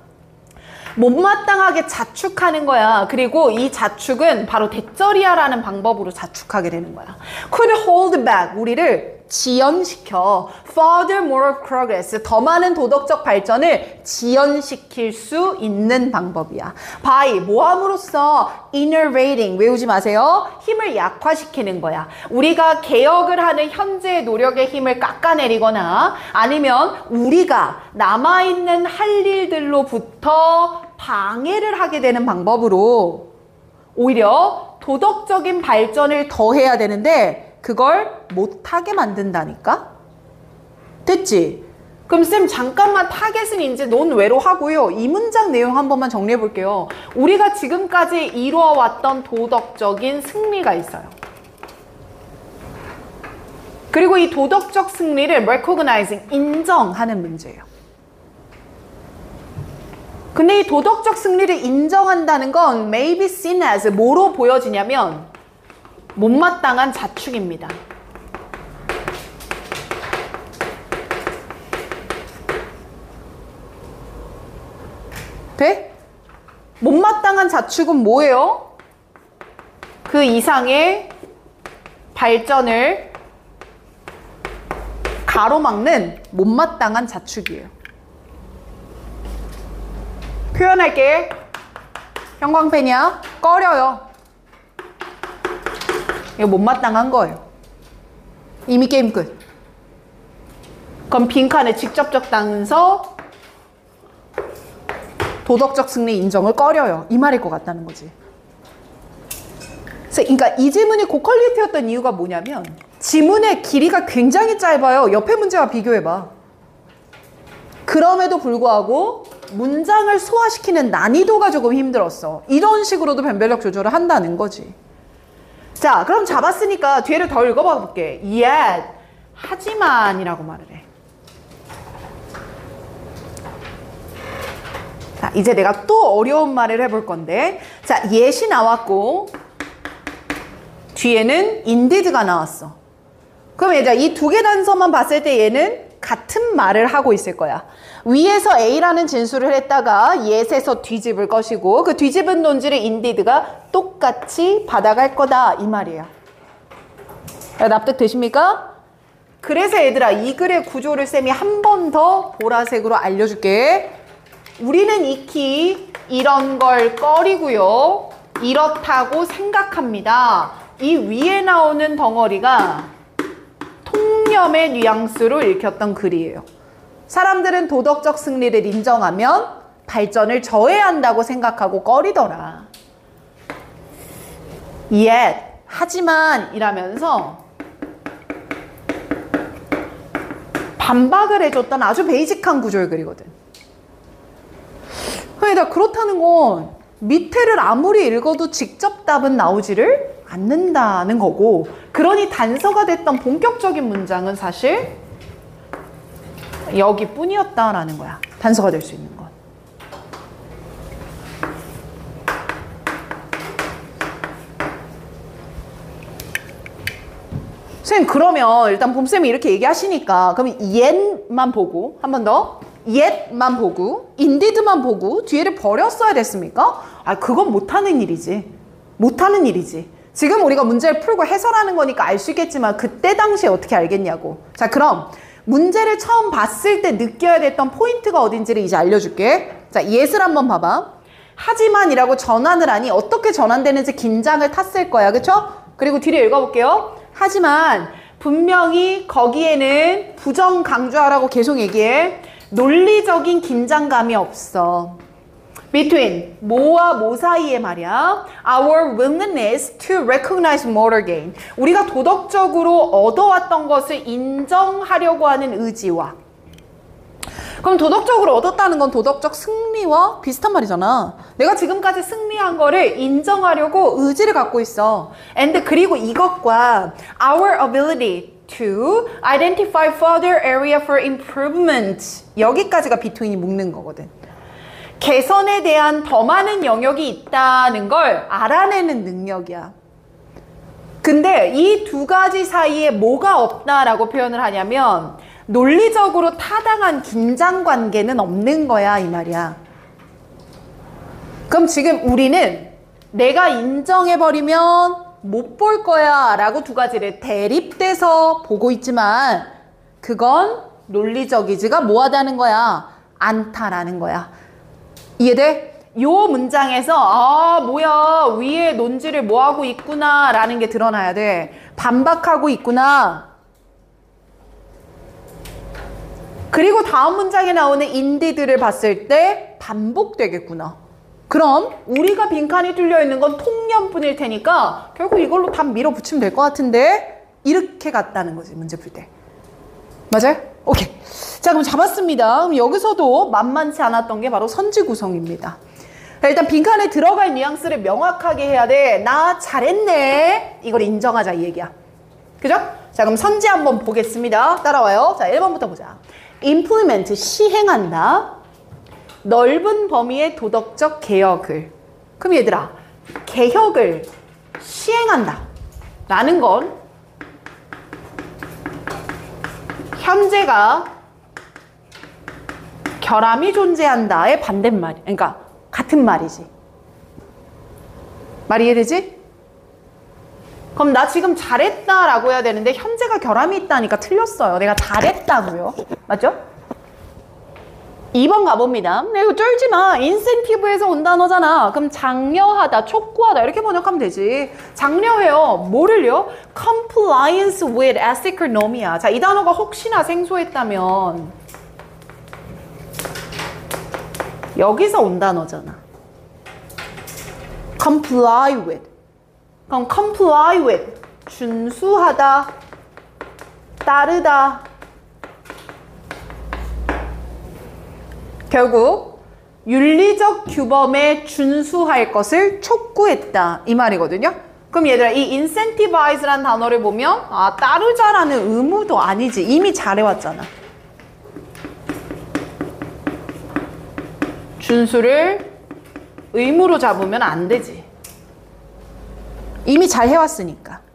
못마땅하게 자축하는 거야. 그리고 이 자축은 바로 대절이야라는 방법으로 자축하게 되는 거야. could hold back, 우리를 지연시켜. further moral progress, 더 많은 도덕적 발전을 지연시킬 수 있는 방법이야. by, 뭐함으로써 innervating, 외우지 마세요. 힘을 약화시키는 거야. 우리가 개혁을 하는 현재의 노력의 힘을 깎아내리거나 아니면 우리가 남아있는 할 일들로부터 방해를 하게 되는 방법으로 오히려 도덕적인 발전을 더 해야 되는데 그걸 못하게 만든다니까? 됐지? 그럼 쌤 잠깐만 타겟은 이제 논외로 하고요. 이 문장 내용 한 번만 정리해 볼게요. 우리가 지금까지 이루어왔던 도덕적인 승리가 있어요. 그리고 이 도덕적 승리를 recognizing, 인정하는 문제예요. 근데 이 도덕적 승리를 인정한다는 건 may be seen as, 뭐로 보여지냐면 못마땅한 자축입니다. 돼? 못마땅한 자축은 뭐예요? 그 이상의 발전을 가로막는 못마땅한 자축이에요. 표현할게. 형광펜이야. 꺼려요. 이거 못마땅한 거예요. 이미 게임 끝. 그럼 빈칸에 직접적 단서 도덕적 승리 인정을 꺼려요. 이 말일 것 같다는 거지. 그러니까 이 질문이 고퀄리티였던 이유가 뭐냐면 지문의 길이가 굉장히 짧아요. 옆에 문제와 비교해봐. 그럼에도 불구하고 문장을 소화시키는 난이도가 조금 힘들었어. 이런 식으로도 변별력 조절을 한다는 거지. 자, 그럼 잡았으니까 뒤에를 더 읽어봐 볼게. Yet, 하지만이라고 말을 해. 자, 이제 내가 또 어려운 말을 해볼 건데, 자, yet이 나왔고 뒤에는 indid가 나왔어. 그럼 얘들아, 이 두 개 단서만 봤을 때 얘는 같은 말을 하고 있을 거야. 위에서 A라는 진술을 했다가 yet에서 뒤집을 것이고 그 뒤집은 논지를 indid가 똑같이 받아갈 거다 이 말이에요. 납득되십니까? 그래서 얘들아, 이 글의 구조를 쌤이 한 번 더 보라색으로 알려줄게. 우리는 익히 이런 걸 꺼리고요. 이렇다고 생각합니다. 이 위에 나오는 덩어리가 통념의 뉘앙스로 읽혔던 글이에요. 사람들은 도덕적 승리를 인정하면 발전을 저해한다고 생각하고 꺼리더라. Yet, 하지만 이라면서 반박을 해줬던 아주 베이직한 구조의 글이거든. 그러니까 그렇다는 건 밑에를 아무리 읽어도 직접 답은 나오지를 않는다는 거고, 그러니 단서가 됐던 본격적인 문장은 사실 여기뿐이었다라는 거야. 단서가 될 수 있는 건. 선생님, 그러면 일단 봄쌤이 이렇게 얘기하시니까 그럼 yet만 보고 한 번 더 yet만 보고 indid만 보고 뒤에를 버렸어야 됐습니까? 아, 그건 못하는 일이지. 못하는 일이지. 지금 우리가 문제를 풀고 해설하는 거니까 알 수 있겠지만 그때 당시에 어떻게 알겠냐고. 자, 그럼 문제를 처음 봤을 때 느껴야 됐던 포인트가 어딘지를 이제 알려줄게. 자, yet을 한번 봐봐. 하지만이라고 전환을 하니 어떻게 전환되는지 긴장을 탔을 거야. 그쵸? 그리고 뒤를 읽어볼게요. 하지만 분명히 거기에는 부정 강조하라고 계속 얘기해. 논리적인 긴장감이 없어. Between 뭐와 뭐 사이에 말이야. Our willingness to recognize moral gain. 우리가 도덕적으로 얻어왔던 것을 인정하려고 하는 의지와. 그럼 도덕적으로 얻었다는 건 도덕적 승리와 비슷한 말이잖아. 내가 지금까지 승리한 거를 인정하려고 의지를 갖고 있어. And 그리고 이것과 our ability to identify further area for improvement. 여기까지가 between이 묶는 거거든. 개선에 대한 더 많은 영역이 있다는 걸 알아내는 능력이야. 근데 이 두 가지 사이에 뭐가 없다라고 표현을 하냐면 논리적으로 타당한 긴장관계는 없는 거야 이 말이야. 그럼 지금 우리는 내가 인정해버리면 못 볼 거야 라고 두 가지를 대립돼서 보고 있지만 그건 논리적이지가 뭐하다는 거야? 않다라는 거야. 이해돼? 요 문장에서 아 뭐야 위에 논지를 뭐하고 있구나 라는 게 드러나야 돼. 반박하고 있구나. 그리고 다음 문장에 나오는 indid를 봤을 때 반복되겠구나. 그럼 우리가 빈칸이 뚫려 있는 건 통념뿐일 테니까 결국 이걸로 답 밀어붙이면 될 것 같은데 이렇게 갔다는 거지 문제 풀 때. 맞아요? 오케이. 자, 그럼 잡았습니다. 그럼 여기서도 만만치 않았던 게 바로 선지 구성입니다. 자, 일단 빈칸에 들어갈 뉘앙스를 명확하게 해야 돼. 나 잘했네. 이걸 인정하자 이 얘기야. 그죠? 자, 그럼 선지 한번 보겠습니다. 따라와요. 자, 1번부터 보자. implement, 시행한다. 넓은 범위의 도덕적 개혁을. 그럼 얘들아, 개혁을 시행한다 라는 건 현재가 결함이 존재한다의 반대말이, 그러니까 같은 말이지. 말이 이해되지? 그럼 나 지금 잘했다라고 해야 되는데 현재가 결함이 있다니까 틀렸어요. 내가 잘했다고요. 맞죠? 2번 가봅니다. 이거 쫄지 마. 인센티브에서 온 단어잖아. 그럼 장려하다, 촉구하다 이렇게 번역하면 되지. 장려해요. 뭐를요? Compliance with ethical norm이야. 자, 이 단어가 혹시나 생소했다면 여기서 온 단어잖아. Comply with. 그럼 comply with. 준수하다, 따르다. 결국 윤리적 규범에 준수할 것을 촉구했다 이 말이거든요. 그럼 얘들아 이 incentivize라는 단어를 보면 따르자라는 의무도 아니지. 이미 잘해왔잖아. 준수를 의무로 잡으면 안 되지. 이미 잘 해왔으니까.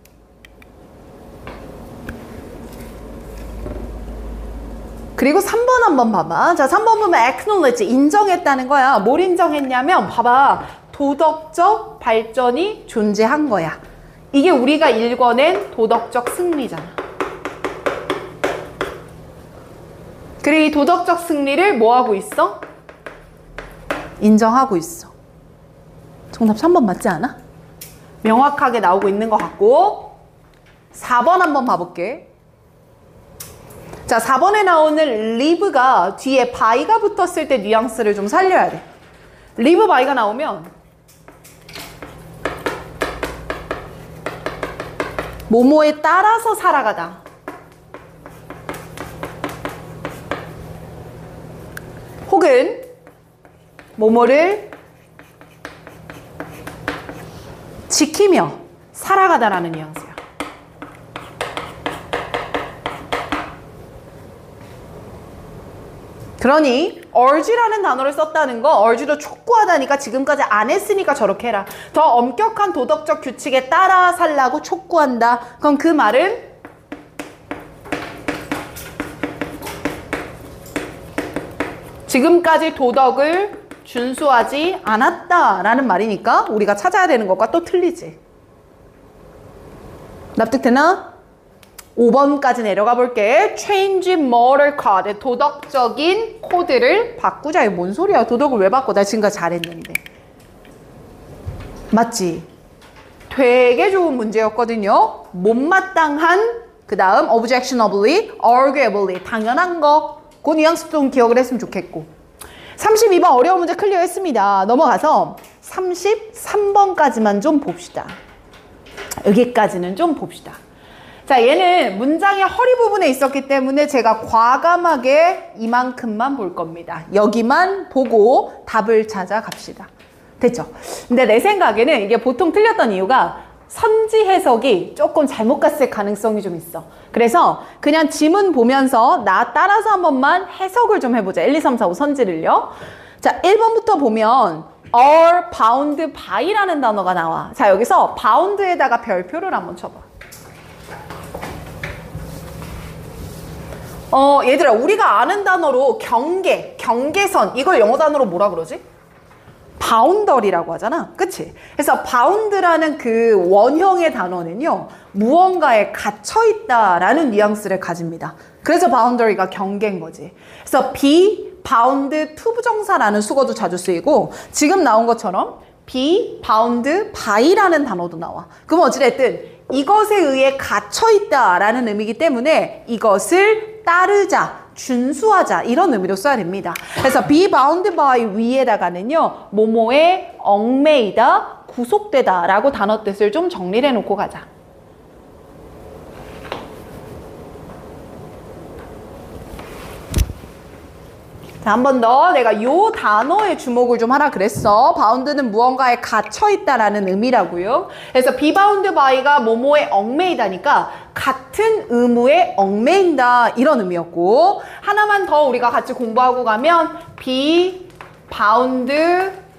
그리고 3번 한번 봐봐. 자, 3번 보면 acknowledge, 인정했다는 거야. 뭘 인정했냐면 봐봐. 도덕적 발전이 존재한 거야. 이게 우리가 읽어낸 도덕적 승리잖아. 그리고 이 도덕적 승리를 뭐 하고 있어? 인정하고 있어. 정답 3번 맞지 않아? 명확하게 나오고 있는 것 같고 4번 한번 봐볼게. 자, 4번에 나오는 live가 뒤에 by가 붙었을 때 뉘앙스를 좀 살려야 돼. live by가 나오면 뭐뭐에 따라서 살아가다. 혹은 뭐뭐를 지키며 살아가다라는 뉘앙스야. 그러니 urge라는 단어를 썼다는 거, urge도 촉구하다니까 지금까지 안 했으니까 저렇게 해라. 더 엄격한 도덕적 규칙에 따라 살라고 촉구한다. 그럼 그 말은 지금까지 도덕을 준수하지 않았다라는 말이니까 우리가 찾아야 되는 것과 또 틀리지. 납득되나? 5번까지 내려가 볼게. Change moral code. 도덕적인 코드를 바꾸자. 이게 뭔 소리야? 도덕을 왜 바꿔? 나 지금까지 잘했는데. 맞지? 되게 좋은 문제였거든요. 못마땅한, 그 다음 objectionably, arguably. 당연한 거. 그 뉘앙스 좀 기억을 했으면 좋겠고. 32번 어려운 문제 클리어했습니다. 넘어가서 33번까지만 좀 봅시다. 여기까지는 좀 봅시다. 자, 얘는 문장의 허리 부분에 있었기 때문에 제가 과감하게 이만큼만 볼 겁니다. 여기만 보고 답을 찾아갑시다. 됐죠? 근데 내 생각에는 이게 보통 틀렸던 이유가 선지 해석이 조금 잘못 갔을 가능성이 좀 있어. 그래서 그냥 지문 보면서 나 따라서 한 번만 해석을 좀 해보자. 1, 2, 3, 4, 5 선지를요. 자, 1번부터 보면 are bound by라는 단어가 나와. 자, 여기서 bound에다가 별표를 한번 쳐봐. 얘들아, 우리가 아는 단어로 경계, 경계선, 이걸 영어 단어로 뭐라 그러지? 바운더리라고 하잖아. 그치? 그래서 바운드라는 그 원형의 단어는요, 무언가에 갇혀있다라는 뉘앙스를 가집니다. 그래서 바운더리가 경계인 거지. 그래서 be bound to 부정사라는 수거도 자주 쓰이고, 지금 나온 것처럼 be bound by라는 단어도 나와. 그럼 어찌됐든 이것에 의해 갇혀있다라는 의미이기 때문에 이것을 따르자, 준수하자 이런 의미로 써야 됩니다. 그래서 be bound by 위에다가는요, 뭐뭐에 얽매이다, 구속되다 라고 단어 뜻을 좀 정리를 해놓고 가자. 자, 한 번 더 내가 요 단어에 주목을 좀 하라 그랬어. bound는 무언가에 갇혀있다라는 의미라고요. 그래서 be bound by가 뭐뭐에 얽매이다니까 같은 의무에 얽매인다 이런 의미였고, 하나만 더 우리가 같이 공부하고 가면 be bound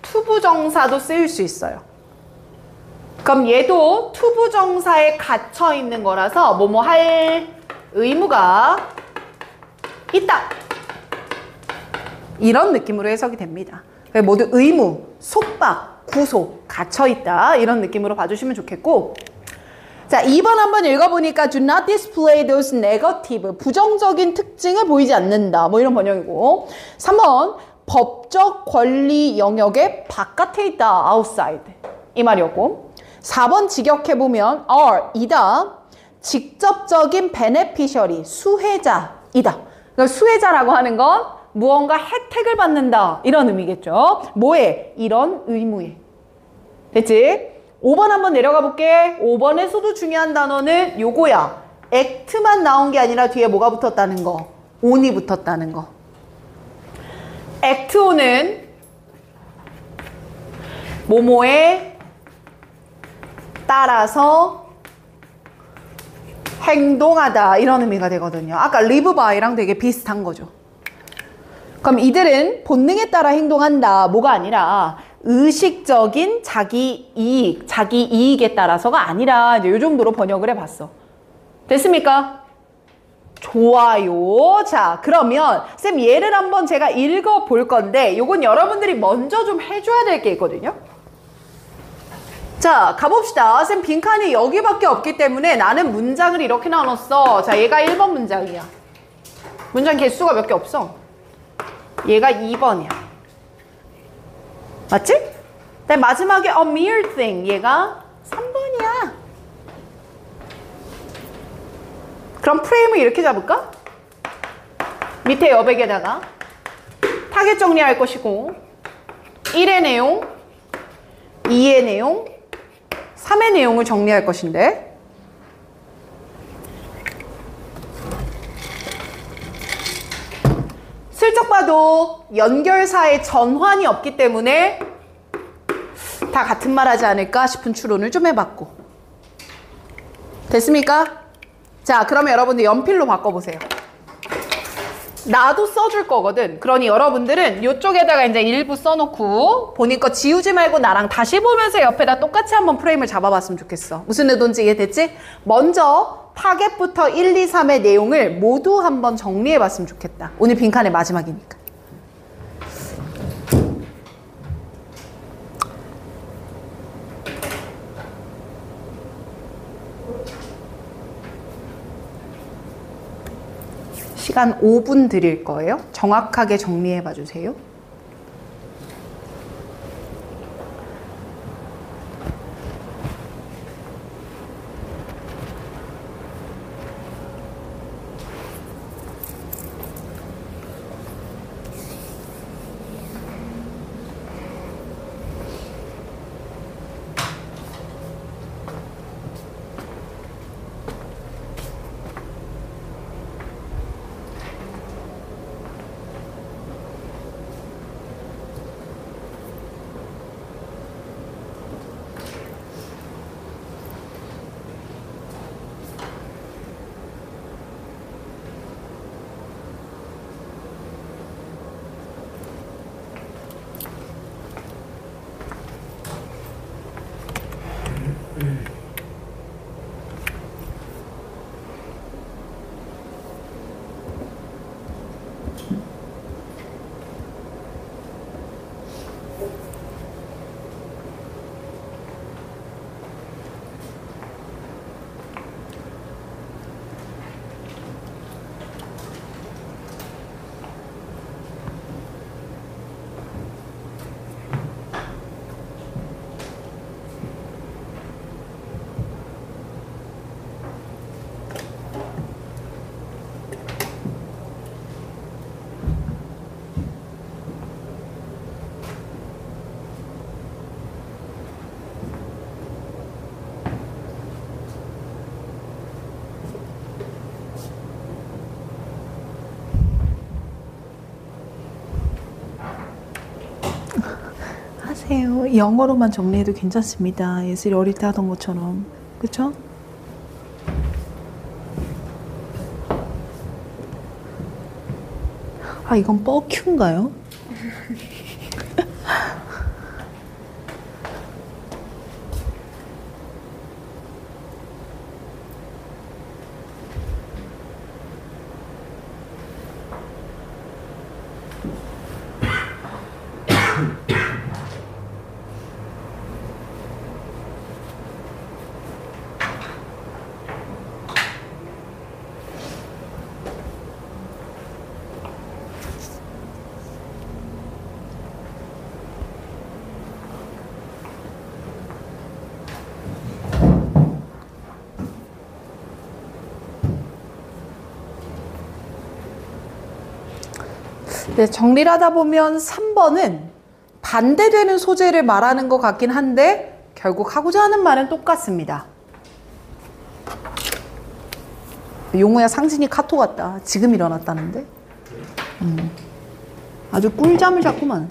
to 부정사도 쓰일 수 있어요. 그럼 얘도 to 부정사에 갇혀있는 거라서 뭐뭐 할 의무가 있다. 이런 느낌으로 해석이 됩니다. 모두 의무, 속박, 구속, 갇혀있다 이런 느낌으로 봐주시면 좋겠고, 자, 2번 한번 읽어보니까 do not display those negative, 부정적인 특징을 보이지 않는다. 뭐 이런 번역이고. 3번, 법적 권리 영역의 바깥에 있다. outside. 이 말이었고. 4번 직역해보면 are, 이다. 직접적인 beneficiary, 수혜자이다. 그러니까 수혜자라고 하는 건 무언가 혜택을 받는다. 이런 의미겠죠. 뭐에? 이런 의무에. 됐지? 5번 한번 내려가 볼게. 5번에서도 중요한 단어는 요거야. act만 나온 게 아니라 뒤에 뭐가 붙었다는 거. on이 붙었다는 거. act on은 뭐뭐에 따라서 행동하다 이런 의미가 되거든요. 아까 live by랑 되게 비슷한 거죠. 그럼 이들은 본능에 따라 행동한다. 뭐가 아니라 의식적인 자기 이익, 자기 이익에 따라서가 아니라 이제 이 정도로 번역을 해봤어. 됐습니까? 좋아요. 자, 그러면 쌤 얘를 한번 제가 읽어볼 건데 요건 여러분들이 먼저 좀 해줘야 될 게 있거든요. 자, 가봅시다. 쌤 빈칸이 여기밖에 없기 때문에 나는 문장을 이렇게 나눴어. 자, 얘가 1번 문장이야. 문장 개수가 몇 개 없어. 얘가 2번이야. 맞지? 근데 마지막에 a mere thing. 얘가 3번이야. 그럼 프레임을 이렇게 잡을까? 밑에 여백에다가 타겟 정리할 것이고 1의 내용, 2의 내용, 3의 내용을 정리할 것인데 슬쩍 봐도 연결사에 전환이 없기 때문에 다 같은 말 하지 않을까 싶은 추론을 좀 해봤고. 됐습니까? 자, 그러면 여러분들 연필로 바꿔보세요. 나도 써줄 거거든. 그러니 여러분들은 이쪽에다가 이제 일부 써놓고 본인 거 지우지 말고 나랑 다시 보면서 옆에다 똑같이 한번 프레임을 잡아봤으면 좋겠어. 무슨 의도인지 이해됐지? 먼저 타겟부터 1, 2, 3의 내용을 모두 한번 정리해봤으면 좋겠다. 오늘 빈칸의 마지막이니까. 시간 5분 드릴 거예요. 정확하게 정리해봐 주세요. 하세요. 영어로만 정리해도 괜찮습니다. 예슬이 어릴 때 하던 것처럼. 그쵸? 아, 이건 뻐큐인가요? 네, 정리를 하다 보면 3번은 반대되는 소재를 말하는 것 같긴 한데 결국 하고자 하는 말은 똑같습니다. 용우야 상진이 카톡 왔다. 지금 일어났다는데? 아주 꿀잠을 잤구만.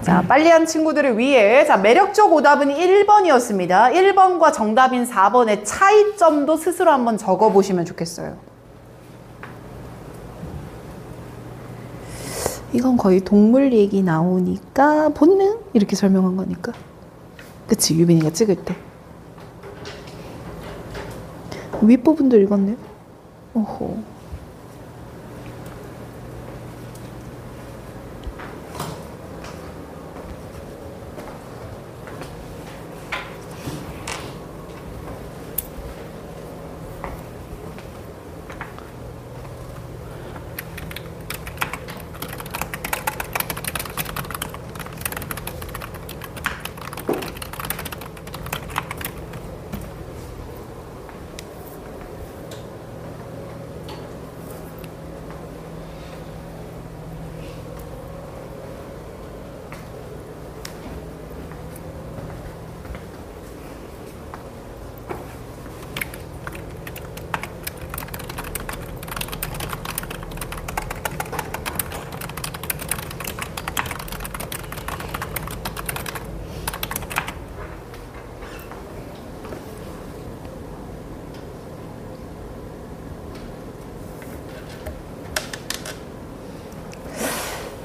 자, 빨리 한 친구들을 위해 자, 매력적 오답은 1번이었습니다. 1번과 정답인 4번의 차이점도 스스로 한번 적어보시면 좋겠어요. 이건 거의 동물 얘기 나오니까 본능? 이렇게 설명한 거니까. 그치, 유빈이가 찍을 때. 윗부분도 읽었네요. 오호.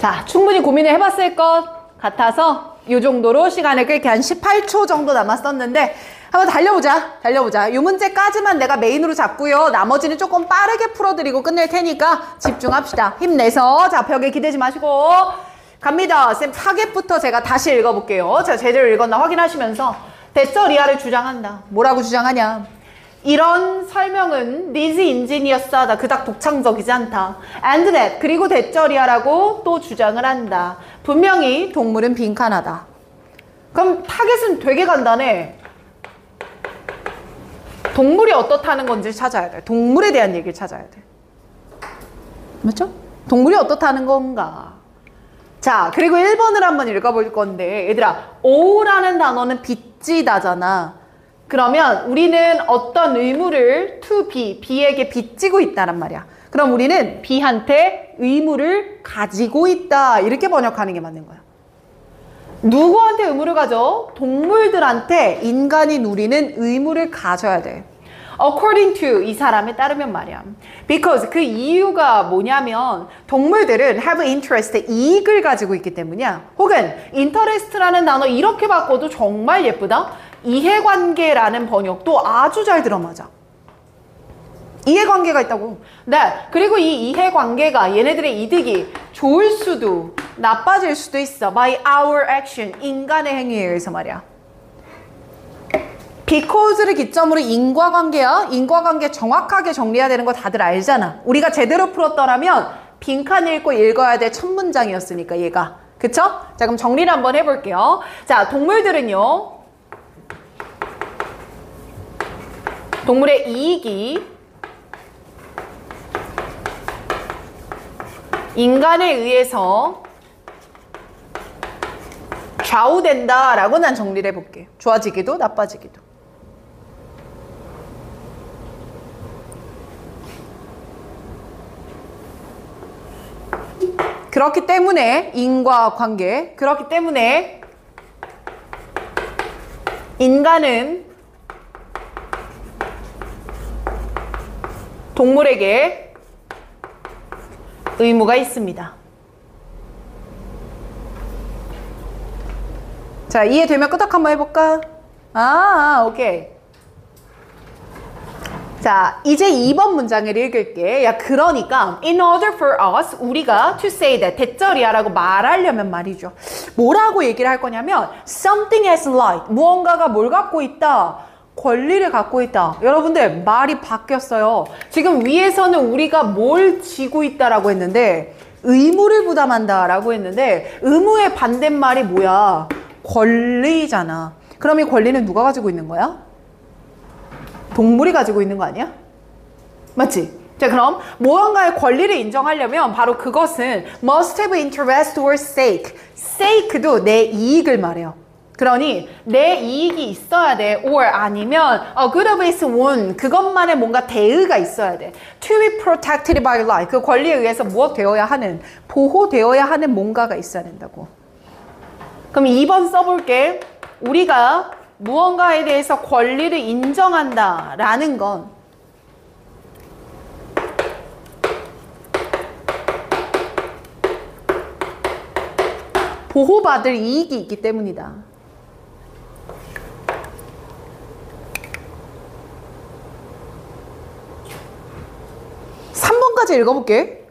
자, 충분히 고민을 해봤을 것 같아서 이 정도로 시간을 끌게 한 18초 정도 남았었는데 한번 달려보자. 이 문제까지만 내가 메인으로 잡고요. 나머지는 조금 빠르게 풀어드리고 끝낼 테니까 집중합시다. 힘내서. 자, 벽에 기대지 마시고 갑니다. 쌤 타겟부터 제가 다시 읽어볼게요. 제가 제대로 읽었나 확인하시면서 대처리아를 주장한다. 뭐라고 주장하냐? 이런 설명은 니즈 인지니어스하다. 그닥 독창적이지 않다. And that, 그리고 대처리아라고 또 주장을 한다. 분명히 동물은 빈칸하다. 그럼 타겟은 되게 간단해. 동물이 어떻다는 건지 찾아야 돼. 동물에 대한 얘기를 찾아야 돼. 맞죠? 동물이 어떻다는 건가? 자, 그리고 1번을 한번 읽어볼 건데 얘들아, O라는 단어는 빚지다잖아. 그러면 우리는 어떤 의무를 to B, B에게 빚지고 있다란 말이야. 그럼 우리는 B한테 의무를 가지고 있다. 이렇게 번역하는 게 맞는 거야. 누구한테 의무를 가져? 동물들한테 인간인 우리는 의무를 가져야 돼. According to 이 사람에 따르면 말이야. Because 그 이유가 뭐냐면 동물들은 have interest, 이익을 가지고 있기 때문이야. 혹은 interest라는 단어 이렇게 바꿔도 정말 예쁘다. 이해관계라는 번역도 아주 잘 들어맞아. 이해관계가 있다고. 네. 그리고 이 이해관계가 얘네들의 이득이 좋을 수도 나빠질 수도 있어. By our action. 인간의 행위에 의해서 말이야. Because를 기점으로 인과관계야. 인과관계 정확하게 정리해야 되는 거 다들 알잖아. 우리가 제대로 풀었더라면 빈칸 읽고 읽어야 될 첫 문장이었으니까 얘가. 그쵸? 자, 그럼 정리를 한번 해볼게요. 자, 동물들은요. 동물의 이익이 인간에 의해서 좌우된다라고 난 정리를 해볼게. 좋아지기도 나빠지기도. 그렇기 때문에 인과관계, 그렇기 때문에 인간은 동물에게 의무가 있습니다. 자, 이해되면 끄덕 한번 해볼까? 오케이. 자, 이제 2번 문장을 읽을게. 야, 그러니까 in order for us, 우리가 to say that, 대절이야라고 말하려면 말이죠. 뭐라고 얘기를 할 거냐면 something has right, 무언가가 뭘 갖고 있다. 권리를 갖고 있다. 여러분들 말이 바뀌었어요. 지금 위에서는 우리가 뭘 쥐고 있다라고 했는데 의무를 부담한다라고 했는데 의무의 반대말이 뭐야? 권리잖아. 그럼 이 권리는 누가 가지고 있는 거야? 동물이 가지고 있는 거 아니야? 맞지? 자, 그럼 무언가의 권리를 인정하려면 바로 그것은 must have interest or sake. sake도 내 이익을 말해요. 그러니 내 이익이 있어야 돼. or 아니면 a good of its own. 그것만의 뭔가 대의가 있어야 돼. to be protected by law. 그 권리에 의해서 무엇 되어야 하는, 보호되어야 하는 뭔가가 있어야 된다고. 그럼 2번 써볼게. 우리가 무언가에 대해서 권리를 인정한다라는 건 보호받을 이익이 있기 때문이다. 3번까지 읽어볼게.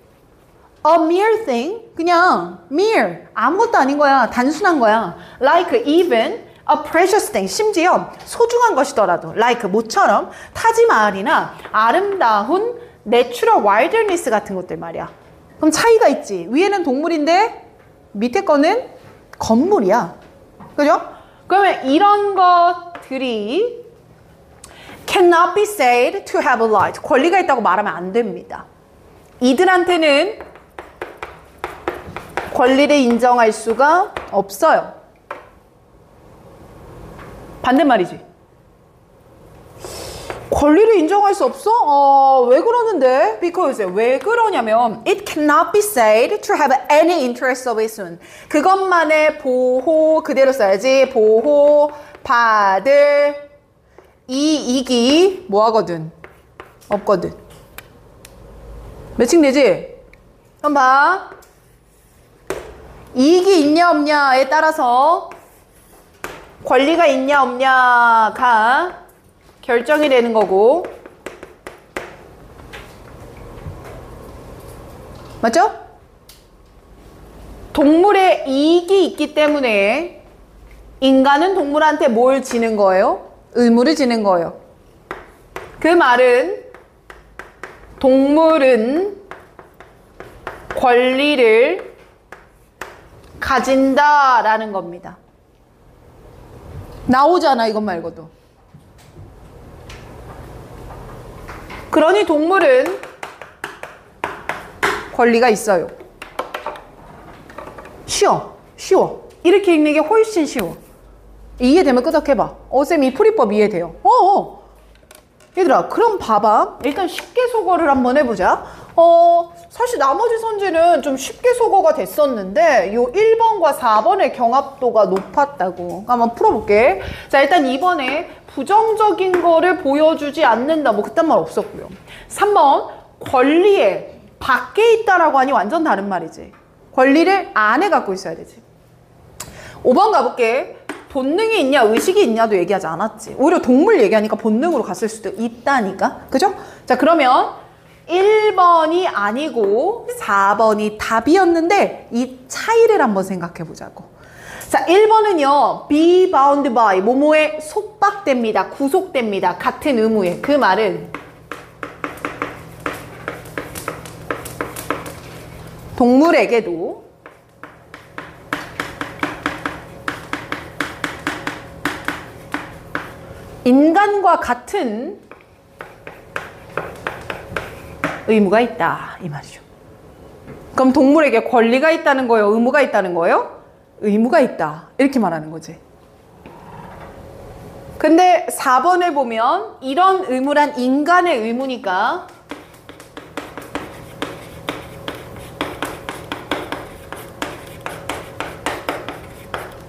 A mere thing, 그냥 mere, 아무것도 아닌 거야. 단순한 거야. Like even a precious thing, 심지어 소중한 것이더라도 like 모처럼 타지 마을이나 아름다운 내추럴 와일드니스 같은 것들 말이야. 그럼 차이가 있지. 위에는 동물인데 밑에 거는 건물이야. 그죠? 그러면 이런 것들이 cannot be said to have a right. 권리가 있다고 말하면 안 됩니다. 이들한테는 권리를 인정할 수가 없어요. 반대말이지. 권리를 인정할 수 없어? 왜 그러는데? Because 왜 그러냐면 it cannot be said to have any interest of its own. 그것만의 보호, 그대로 써야지. 보호, 받을 이익이 뭐하거든? 없거든. 매칭 되지? 그럼 봐. 이익이 있냐 없냐에 따라서 권리가 있냐 없냐가 결정이 되는 거고, 맞죠? 동물의 이익이 있기 때문에 인간은 동물한테 뭘 지는 거예요? 의무를 지는 거예요. 그 말은 동물은 권리를 가진다라는 겁니다. 나오잖아, 이것 말고도. 그러니 동물은 권리가 있어요. 쉬워. 이렇게 읽는 게 훨씬 쉬워. 이해되면 끄덕해봐. 쌤, 이 풀이법 이해돼요. 얘들아, 그럼 봐봐. 일단 쉽게 소거를 한번 해보자. 사실 나머지 선지는 좀 쉽게 소거가 됐었는데 요 1번과 4번의 경합도가 높았다고. 한번 풀어볼게. 자, 일단 2번에 부정적인 거를 보여주지 않는다. 뭐 그딴 말 없었고요. 3번, 권리에 밖에 있다라고 하니 완전 다른 말이지. 권리를 안에 갖고 있어야 되지. 5번 가볼게. 본능이 있냐 의식이 있냐도 얘기하지 않았지. 오히려 동물 얘기하니까 본능으로 갔을 수도 있다니까. 그죠? 자, 그러면 1번이 아니고 4번이 답이었는데 이 차이를 한번 생각해 보자고. 자, 1번은요. be bound by, 뭐뭐에 속박됩니다. 구속됩니다. 같은 의무에. 그 말은 동물에게도 인간과 같은 의무가 있다, 이 말이죠. 그럼 동물에게 권리가 있다는 거예요? 의무가 있다는 거예요? 의무가 있다, 이렇게 말하는 거지. 근데 4번을 보면 이런 의무란 인간의 의무니까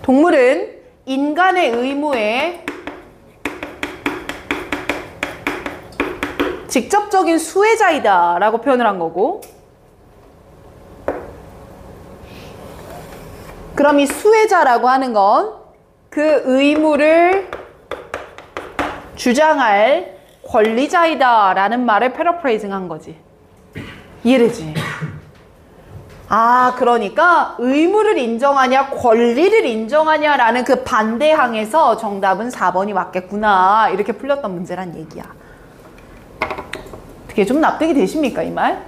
동물은 인간의 의무에 직접적인 수혜자이다 라고 표현을 한 거고, 그럼 이 수혜자라고 하는 건 그 의무를 주장할 권리자이다 라는 말을 패러프레이징 한 거지. 이해되지? 그러니까 의무를 인정하냐 권리를 인정하냐 라는 그 반대항에서 정답은 4번이 맞겠구나, 이렇게 풀렸던 문제란 얘기야. 어떻게 좀 납득이 되십니까, 이 말?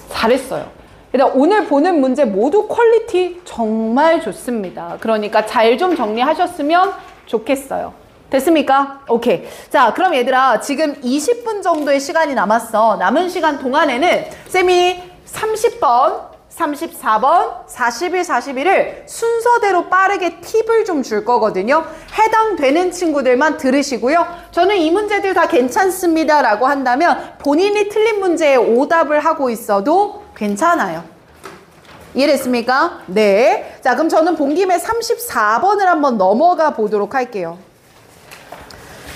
잘했어요. 일단 오늘 보는 문제 모두 퀄리티 정말 좋습니다. 그러니까 잘 좀 정리하셨으면 좋겠어요. 됐습니까? 오케이. 자, 그럼 얘들아 지금 20분 정도의 시간이 남았어. 남은 시간 동안에는 쌤이 30번, 34번, 41, 41을 순서대로 빠르게 팁을 좀 줄 거거든요. 해당되는 친구들만 들으시고요. 저는 이 문제들 다 괜찮습니다 라고 한다면 본인이 틀린 문제에 오답을 하고 있어도 괜찮아요. 이해됐습니까? 네. 자, 그럼 저는 본 김에 34번을 한번 넘어가 보도록 할게요.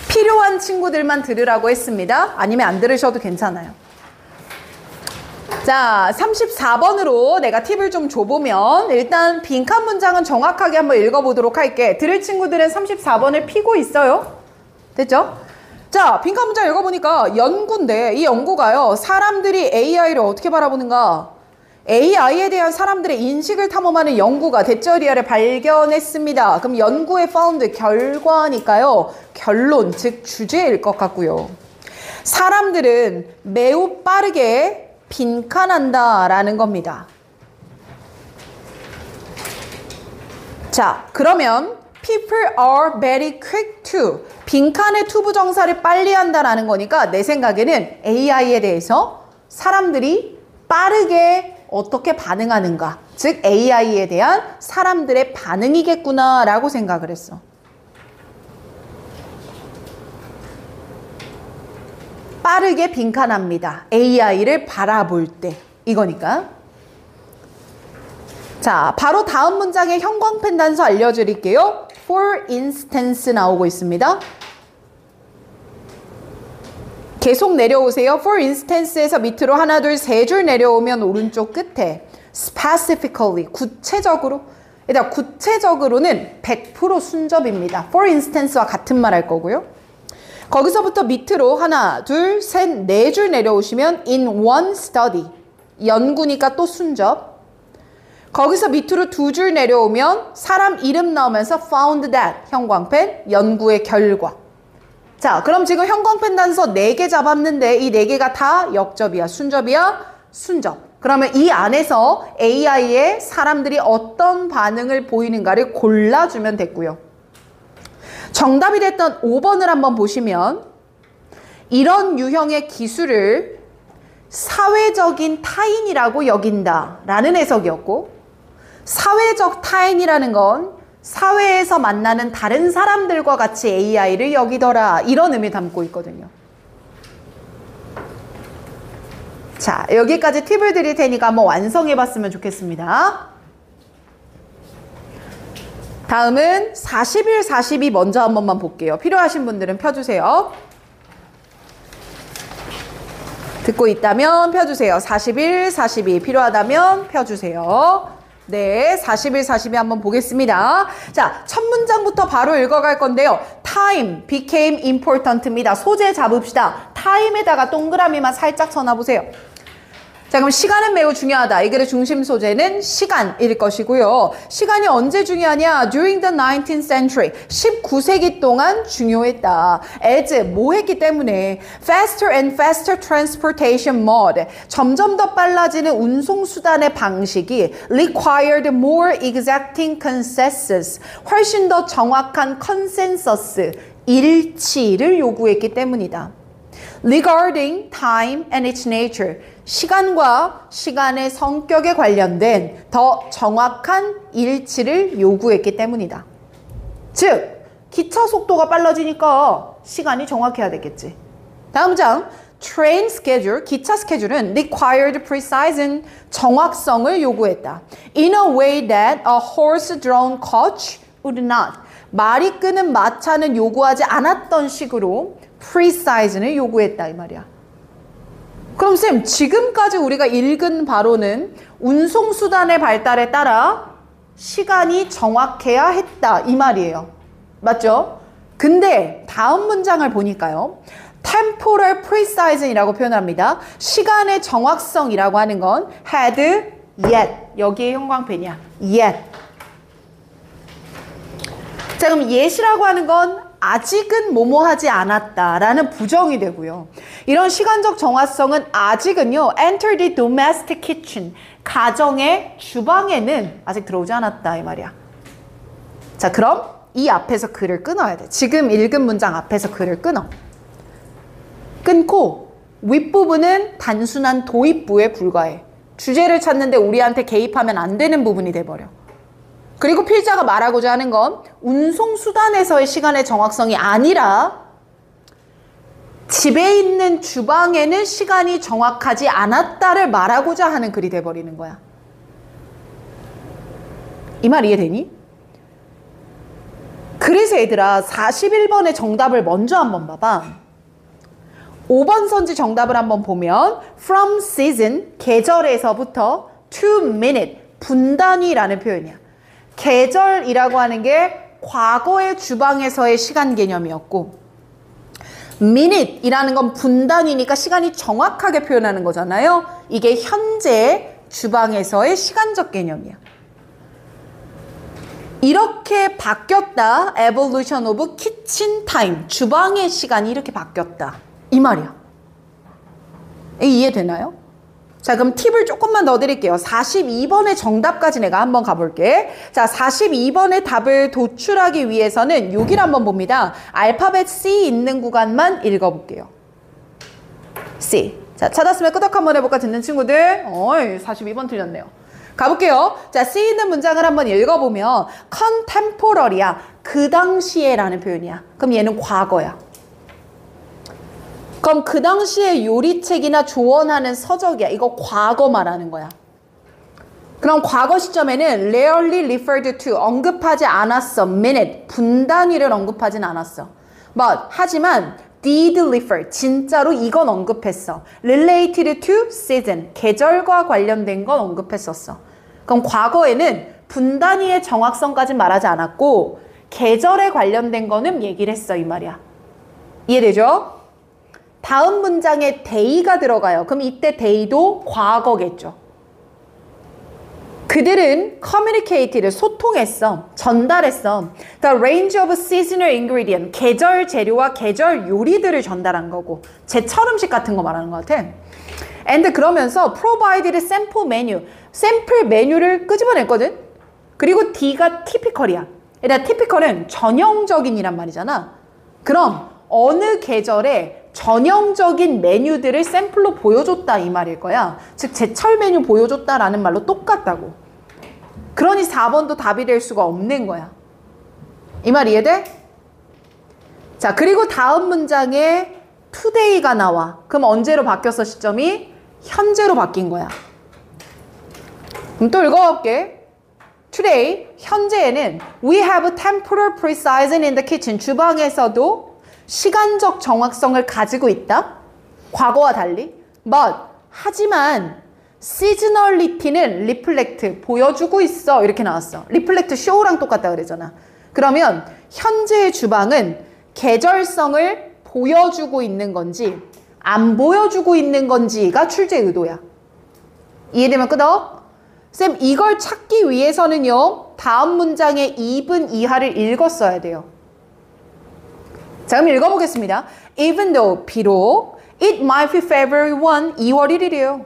필요한 친구들만 들으라고 했습니다. 아니면 안 들으셔도 괜찮아요. 자, 34번으로 내가 팁을 좀 줘보면 일단 빈칸 문장은 정확하게 한번 읽어보도록 할게. 들을 친구들은 34번을 피고 있어요. 됐죠? 자, 빈칸 문장 읽어보니까 연구인데 이 연구가요. 사람들이 AI를 어떻게 바라보는가? AI에 대한 사람들의 인식을 탐험하는 연구가 대처리아를 발견했습니다. 그럼 연구의 found 결과니까요. 결론, 즉 주제일 것 같고요. 사람들은 매우 빠르게 빈칸한다라는 겁니다. 자, 그러면 people are very quick to 빈칸의 투부정사를 빨리 한다라는 거니까 내 생각에는 AI에 대해서 사람들이 빠르게 어떻게 반응하는가, 즉 AI에 대한 사람들의 반응이겠구나 라고 생각을 했어. 빠르게 빈칸합니다. AI를 바라볼 때 이거니까. 자, 바로 다음 문장의 형광펜 단서 알려드릴게요. For instance 나오고 있습니다. 계속 내려오세요. For instance에서 밑으로 하나, 둘, 세 줄 내려오면 오른쪽 끝에 specifically, 구체적으로. 일단 구체적으로는 100% 순접입니다. For instance와 같은 말 할 거고요. 거기서부터 밑으로 하나, 둘, 셋, 네 줄 내려오시면 in one study. 연구니까 또 순접. 거기서 밑으로 두 줄 내려오면 사람 이름 나오면서 found that. 형광펜, 연구의 결과. 자, 그럼 지금 형광펜 단서 4개 잡았는데 이 4개가 다 역접이야, 순접이야, 순접. 그러면 이 안에서 AI에 사람들이 어떤 반응을 보이는가를 골라주면 됐고요. 정답이 됐던 5번을 한번 보시면 이런 유형의 기술을 사회적인 타인이라고 여긴다 라는 해석이었고, 사회적 타인이라는 건 사회에서 만나는 다른 사람들과 같이 AI를 여기더라 이런 의미 담고 있거든요. 자, 여기까지 팁을 드릴 테니까 한번 완성해 봤으면 좋겠습니다. 다음은 41, 42 먼저 한 번만 볼게요. 필요하신 분들은 펴주세요. 듣고 있다면 펴주세요. 41, 42 필요하다면 펴주세요. 네, 41, 42 한번 보겠습니다. 자, 첫 문장부터 바로 읽어갈 건데요. Time became important입니다. 소재 잡읍시다. time에다가 동그라미만 살짝 쳐놔보세요. 자, 그럼 시간은 매우 중요하다. 이 글의 중심 소재는 시간일 것이고요. 시간이 언제 중요하냐? During the 19th century. 19세기 동안 중요했다. as, 뭐 했기 때문에? Faster and faster transportation mode. 점점 더 빨라지는 운송수단의 방식이 required more exacting consensus. 훨씬 더 정확한 컨센서스, 일치를 요구했기 때문이다. Regarding time and its nature. 시간과 시간의 성격에 관련된 더 정확한 일치를 요구했기 때문이다. 즉, 기차 속도가 빨라지니까 시간이 정확해야 되겠지. 다음 장, train schedule, 기차 스케줄은 required precision, 정확성을 요구했다. In a way that a horse-drawn coach would not. 말이 끄는 마차는 요구하지 않았던 식으로 precision을 요구했다 이 말이야. 그럼 쌤, 지금까지 우리가 읽은 바로는 운송수단의 발달에 따라 시간이 정확해야 했다 이 말이에요. 맞죠? 근데 다음 문장을 보니까요. temporal precision이라고 표현합니다. 시간의 정확성이라고 하는 건 had yet. 여기에 형광펜이야. yet. 자, 그럼 yet이라고 하는 건 아직은 뭐뭐 하지 않았다라는 부정이 되고요. 이런 시간적 정확성은 아직은요. enter the domestic kitchen. 가정의 주방에는 아직 들어오지 않았다 이 말이야. 자, 그럼 이 앞에서 글을 끊어야 돼. 지금 읽은 문장 앞에서 글을 끊어. 끊고 윗부분은 단순한 도입부에 불과해. 주제를 찾는데 우리한테 개입하면 안 되는 부분이 돼버려. 그리고 필자가 말하고자 하는 건 운송수단에서의 시간의 정확성이 아니라 집에 있는 주방에는 시간이 정확하지 않았다를 말하고자 하는 글이 돼버리는 거야. 이 말 이해되니? 그래서 얘들아 41번의 정답을 먼저 한번 봐봐. 5번 선지 정답을 한번 보면 from season, 계절에서부터 to minute, 분단위라는 표현이야. 계절이라고 하는 게 과거의 주방에서의 시간 개념이었고 minute이라는 건 분단위니까 시간이 정확하게 표현하는 거잖아요. 이게 현재 주방에서의 시간적 개념이야. 이렇게 바뀌었다. evolution of kitchen time. 주방의 시간이 이렇게 바뀌었다. 이 말이야. 이해되나요? 자, 그럼 팁을 조금만 넣어드릴게요. 42번의 정답까지 내가 한번 가볼게. 자, 42번의 답을 도출하기 위해서는 여기를 한번 봅니다. 알파벳 C 있는 구간만 읽어볼게요. C. 자, 찾았으면 끄덕 한번 해볼까 듣는 친구들? 42번 틀렸네요. 가볼게요. 자, C 있는 문장을 한번 읽어보면 contemporary야. 그 당시에 라는 표현이야. 그럼 얘는 과거야. 그럼 그 당시에 요리책이나 조언하는 서적이야. 이거 과거 말하는 거야. 그럼 과거 시점에는 rarely referred to, 언급하지 않았어. minute, 분단위를 언급하진 않았어. but, 하지만 did refer, 진짜로 이건 언급했어. related to season, 계절과 관련된 건 언급했었어. 그럼 과거에는 분단위의 정확성까지 말하지 않았고 계절에 관련된 거는 얘기를 했어 이 말이야. 이해되죠? 다음 문장에 day가 들어가요. 그럼 이때 day도 과거겠죠. 그들은 communicated를 소통했어. 전달했어. The range of seasonal ingredient, 계절 재료와 계절 요리들을 전달한 거고 제철 음식 같은 거 말하는 것 같아. And 그러면서 provided sample menu, 샘플 메뉴를 끄집어냈거든. 그리고 D가 typical이야. 얘들아, typical은 전형적인이란 말이잖아. 그럼 어느 계절에 전형적인 메뉴들을 샘플로 보여줬다 이 말일 거야. 즉 제철 메뉴 보여줬다라는 말로 똑같다고. 그러니 4번도 답이 될 수가 없는 거야. 이 말 이해돼? 자, 그리고 다음 문장에 today가 나와. 그럼 언제로 바뀌었어 시점이? 현재로 바뀐 거야. 그럼 또 읽어볼게. Today, 현재에는 we have temporal precision in the kitchen. 주방에서도 시간적 정확성을 가지고 있다. 과거와 달리. But, 하지만 seasonality는 reflect, 보여주고 있어. 이렇게 나왔어. reflect show랑 똑같다 그러잖아. 그러면 현재의 주방은 계절성을 보여주고 있는 건지 안 보여주고 있는 건지가 출제 의도야. 이해되면 끄덕? 쌤, 이걸 찾기 위해서는요. 다음 문장의 2분 이하를 읽었어야 돼요. 자, 그럼 읽어보겠습니다. Even though, 비록 it might be February 1, 2월 1일이에요.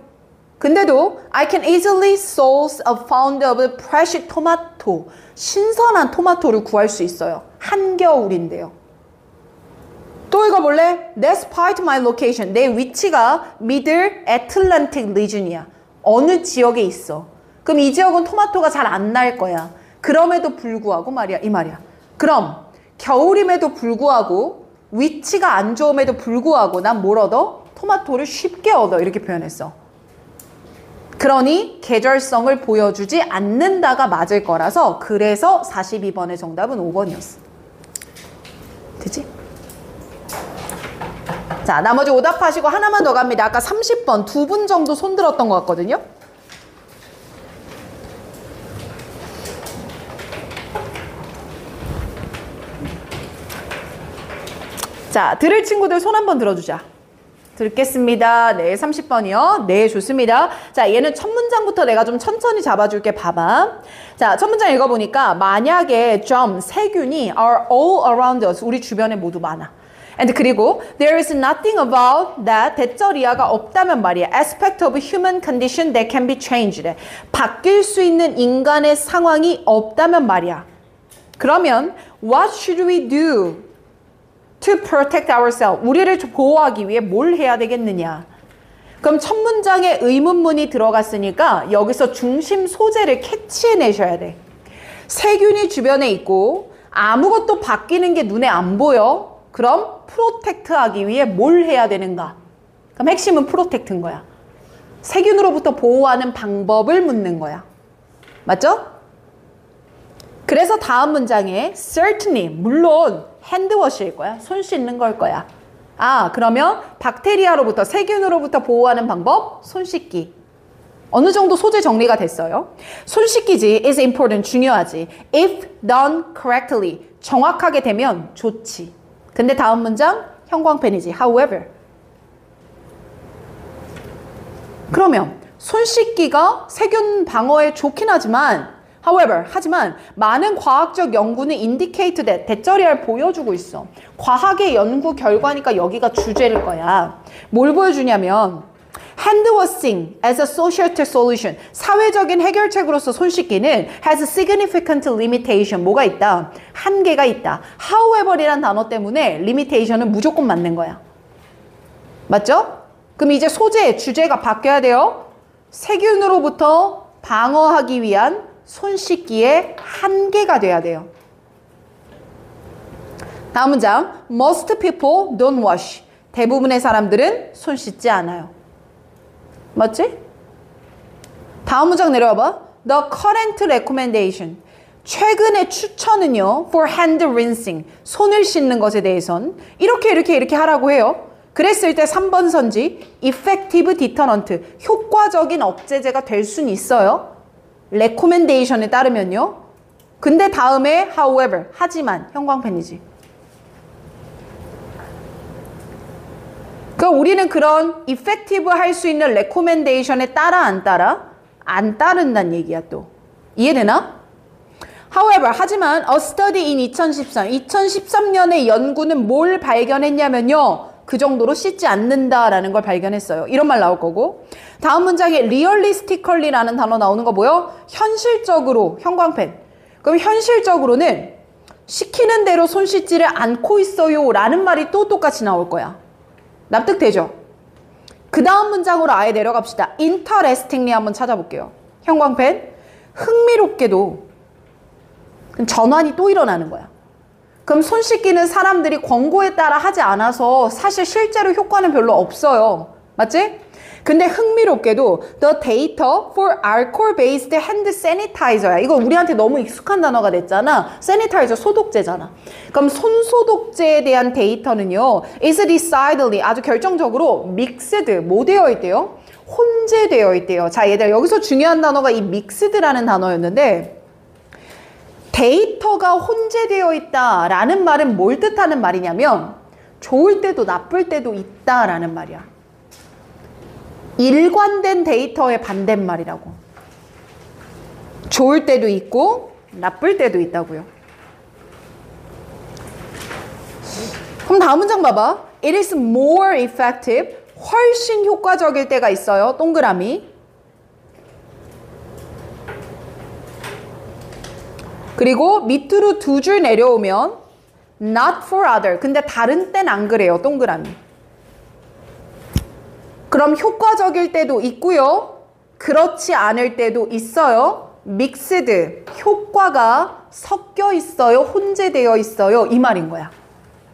근데도 I can easily source a pound of fresh tomato. 신선한 토마토를 구할 수 있어요. 한겨울인데요. 또 읽어볼래? Despite my location. 내 위치가 Middle Atlantic region이야. 어느 지역에 있어. 그럼 이 지역은 토마토가 잘 안 날 거야. 그럼에도 불구하고 말이야. 이 말이야. 그럼 겨울임에도 불구하고 위치가 안 좋음에도 불구하고 난 뭘 얻어? 토마토를 쉽게 얻어. 이렇게 표현했어. 그러니 계절성을 보여주지 않는다가 맞을 거라서 그래서 42번의 정답은 5번이었어. 되지? 자, 나머지 오답하시고 하나만 더 갑니다. 아까 30번 2분 정도 손 들었던 것 같거든요. 자, 들을 친구들 손 한번 들어주자. 듣겠습니다. 네, 30번이요. 네, 좋습니다. 자, 얘는 첫 문장부터 내가 좀 천천히 잡아줄게. 봐봐. 자, 첫 문장 읽어보니까 만약에 세균이 are all around us. 우리 주변에 모두 많아. And 그리고 there is nothing about that 대절이야가 없다면 말이야. aspect of human condition that can be changed. 바뀔 수 있는 인간의 상황이 없다면 말이야. 그러면 what should we do to protect ourselves? 우리를 보호하기 위해 뭘 해야 되겠느냐? 그럼 첫 문장에 의문문이 들어갔으니까 여기서 중심 소재를 캐치해내셔야 돼. 세균이 주변에 있고 아무것도 바뀌는 게 눈에 안 보여. 그럼 프로텍트하기 위해 뭘 해야 되는가? 그럼 핵심은 프로텍트인 거야. 세균으로부터 보호하는 방법을 묻는 거야. 맞죠? 그래서 다음 문장에 certainly, 물론 핸드워시일 거야. 손 씻는 걸 거야. 아, 그러면 박테리아로부터, 세균으로부터 보호하는 방법, 손 씻기. 어느 정도 소재 정리가 됐어요. 손 씻기지 is important, 중요하지. If done correctly, 정확하게 되면 좋지. 근데 다음 문장, 형광펜이지. However. 그러면 손 씻기가 세균 방어에 좋긴 하지만 However, 하지만 많은 과학적 연구는 indicate that, 대절이를 보여주고 있어. 과학의 연구 결과니까 여기가 주제일 거야. 뭘 보여주냐면 handwashing as a social solution, 사회적인 해결책으로서 손 씻기는 has a significant limitation, 뭐가 있다? 한계가 있다. However이란 단어 때문에 limitation은 무조건 맞는 거야. 맞죠? 그럼 이제 소재, 주제가 바뀌어야 돼요. 세균으로부터 방어하기 위한 손 씻기의 한계가 돼야 돼요. 다음 문장. Most people don't wash. 대부분의 사람들은 손 씻지 않아요. 맞지? 다음 문장 내려와봐. The current recommendation. 최근의 추천은요. For hand rinsing. 손을 씻는 것에 대해선 이렇게 하라고 해요. 그랬을 때 3번 선지 effective deterrent. 효과적인 억제제가 될 수는 있어요. recommendation에 따르면요. 근데 다음에 however, 하지만 형광펜이지. 그럼 우리는 그런 effective 할 수 있는 recommendation에 따라 안 따라? 안 따른다는 얘기야 또. 이해되나? However, 하지만 a study in 2013년의 연구는 뭘 발견했냐면요. 그 정도로 씻지 않는다라는 걸 발견했어요. 이런 말 나올 거고. 다음 문장에 realistically라는 단어 나오는 거 뭐요? 현실적으로, 형광펜. 그럼 현실적으로는 시키는 대로 손 씻지를 않고 있어요 라는 말이 또 똑같이 나올 거야. 납득되죠? 그 다음 문장으로 아예 내려갑시다. interestingly 한번 찾아볼게요. 형광펜. 흥미롭게도 전환이 또 일어나는 거야. 그럼 손 씻기는 사람들이 권고에 따라 하지 않아서 사실 실제로 효과는 별로 없어요. 맞지? 근데 흥미롭게도 the data for alcohol-based hand sanitizer야. 이거 우리한테 너무 익숙한 단어가 됐잖아. sanitizer, 소독제잖아. 그럼 손소독제에 대한 데이터는요. is decidedly, 아주 결정적으로 mixed, 뭐 되어 있대요? 혼재되어 있대요. 자, 얘들아, 여기서 중요한 단어가 이 mixed라는 단어였는데 데이터가 혼재되어 있다라는 말은 뭘 뜻하는 말이냐면 좋을 때도 나쁠 때도 있다라는 말이야. 일관된 데이터의 반대말이라고. 좋을 때도 있고 나쁠 때도 있다고요. 그럼 다음 문장 봐봐. It is more effective. 훨씬 효과적일 때가 있어요. 동그라미. 그리고 밑으로 두 줄 내려오면 not for other. 근데 다른 때는 안 그래요. 동그라미. 그럼 효과적일 때도 있고요. 그렇지 않을 때도 있어요. mixed. 효과가 섞여 있어요. 혼재되어 있어요. 이 말인 거야.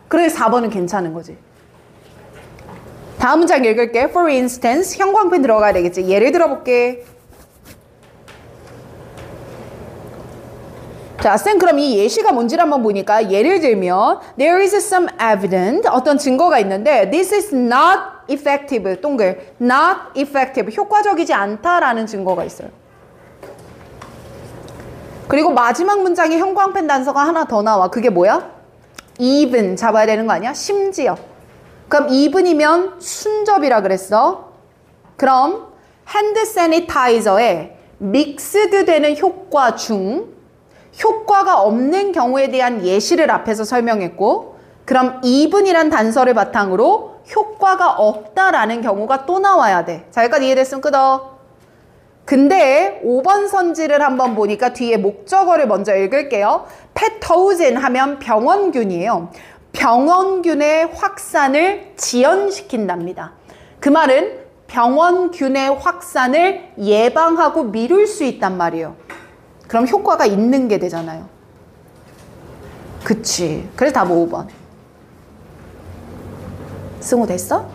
그래서 4번은 괜찮은 거지. 다음 문장 읽을게. For instance, 형광펜 들어가야 되겠지. 예를 들어볼게. 자, 쌤 그럼 이 예시가 뭔지를 한번 보니까 예를 들면 there is some evidence, 어떤 증거가 있는데 this is not effective, 동글, not effective, 효과적이지 않다라는 증거가 있어요. 그리고 마지막 문장에 형광펜 단서가 하나 더 나와. 그게 뭐야? even 잡아야 되는 거 아니야? 심지어. 그럼 2분이면 순접이라 그랬어. 그럼 핸드 세니타이저에 믹스드 되는 효과 중 효과가 없는 경우에 대한 예시를 앞에서 설명했고, 그럼 2분이란 단서를 바탕으로 효과가 없다라는 경우가 또 나와야 돼. 자, 여기까지 이해됐으면 끊어. 근데 5번 선지를 한번 보니까 뒤에 목적어를 먼저 읽을게요. 패토젠 하면 병원균이에요. 병원균의 확산을 지연시킨답니다. 그 말은 병원균의 확산을 예방하고 미룰 수 있단 말이에요. 그럼 효과가 있는 게 되잖아요. 그치. 그래서 답 5번. 승우 됐어?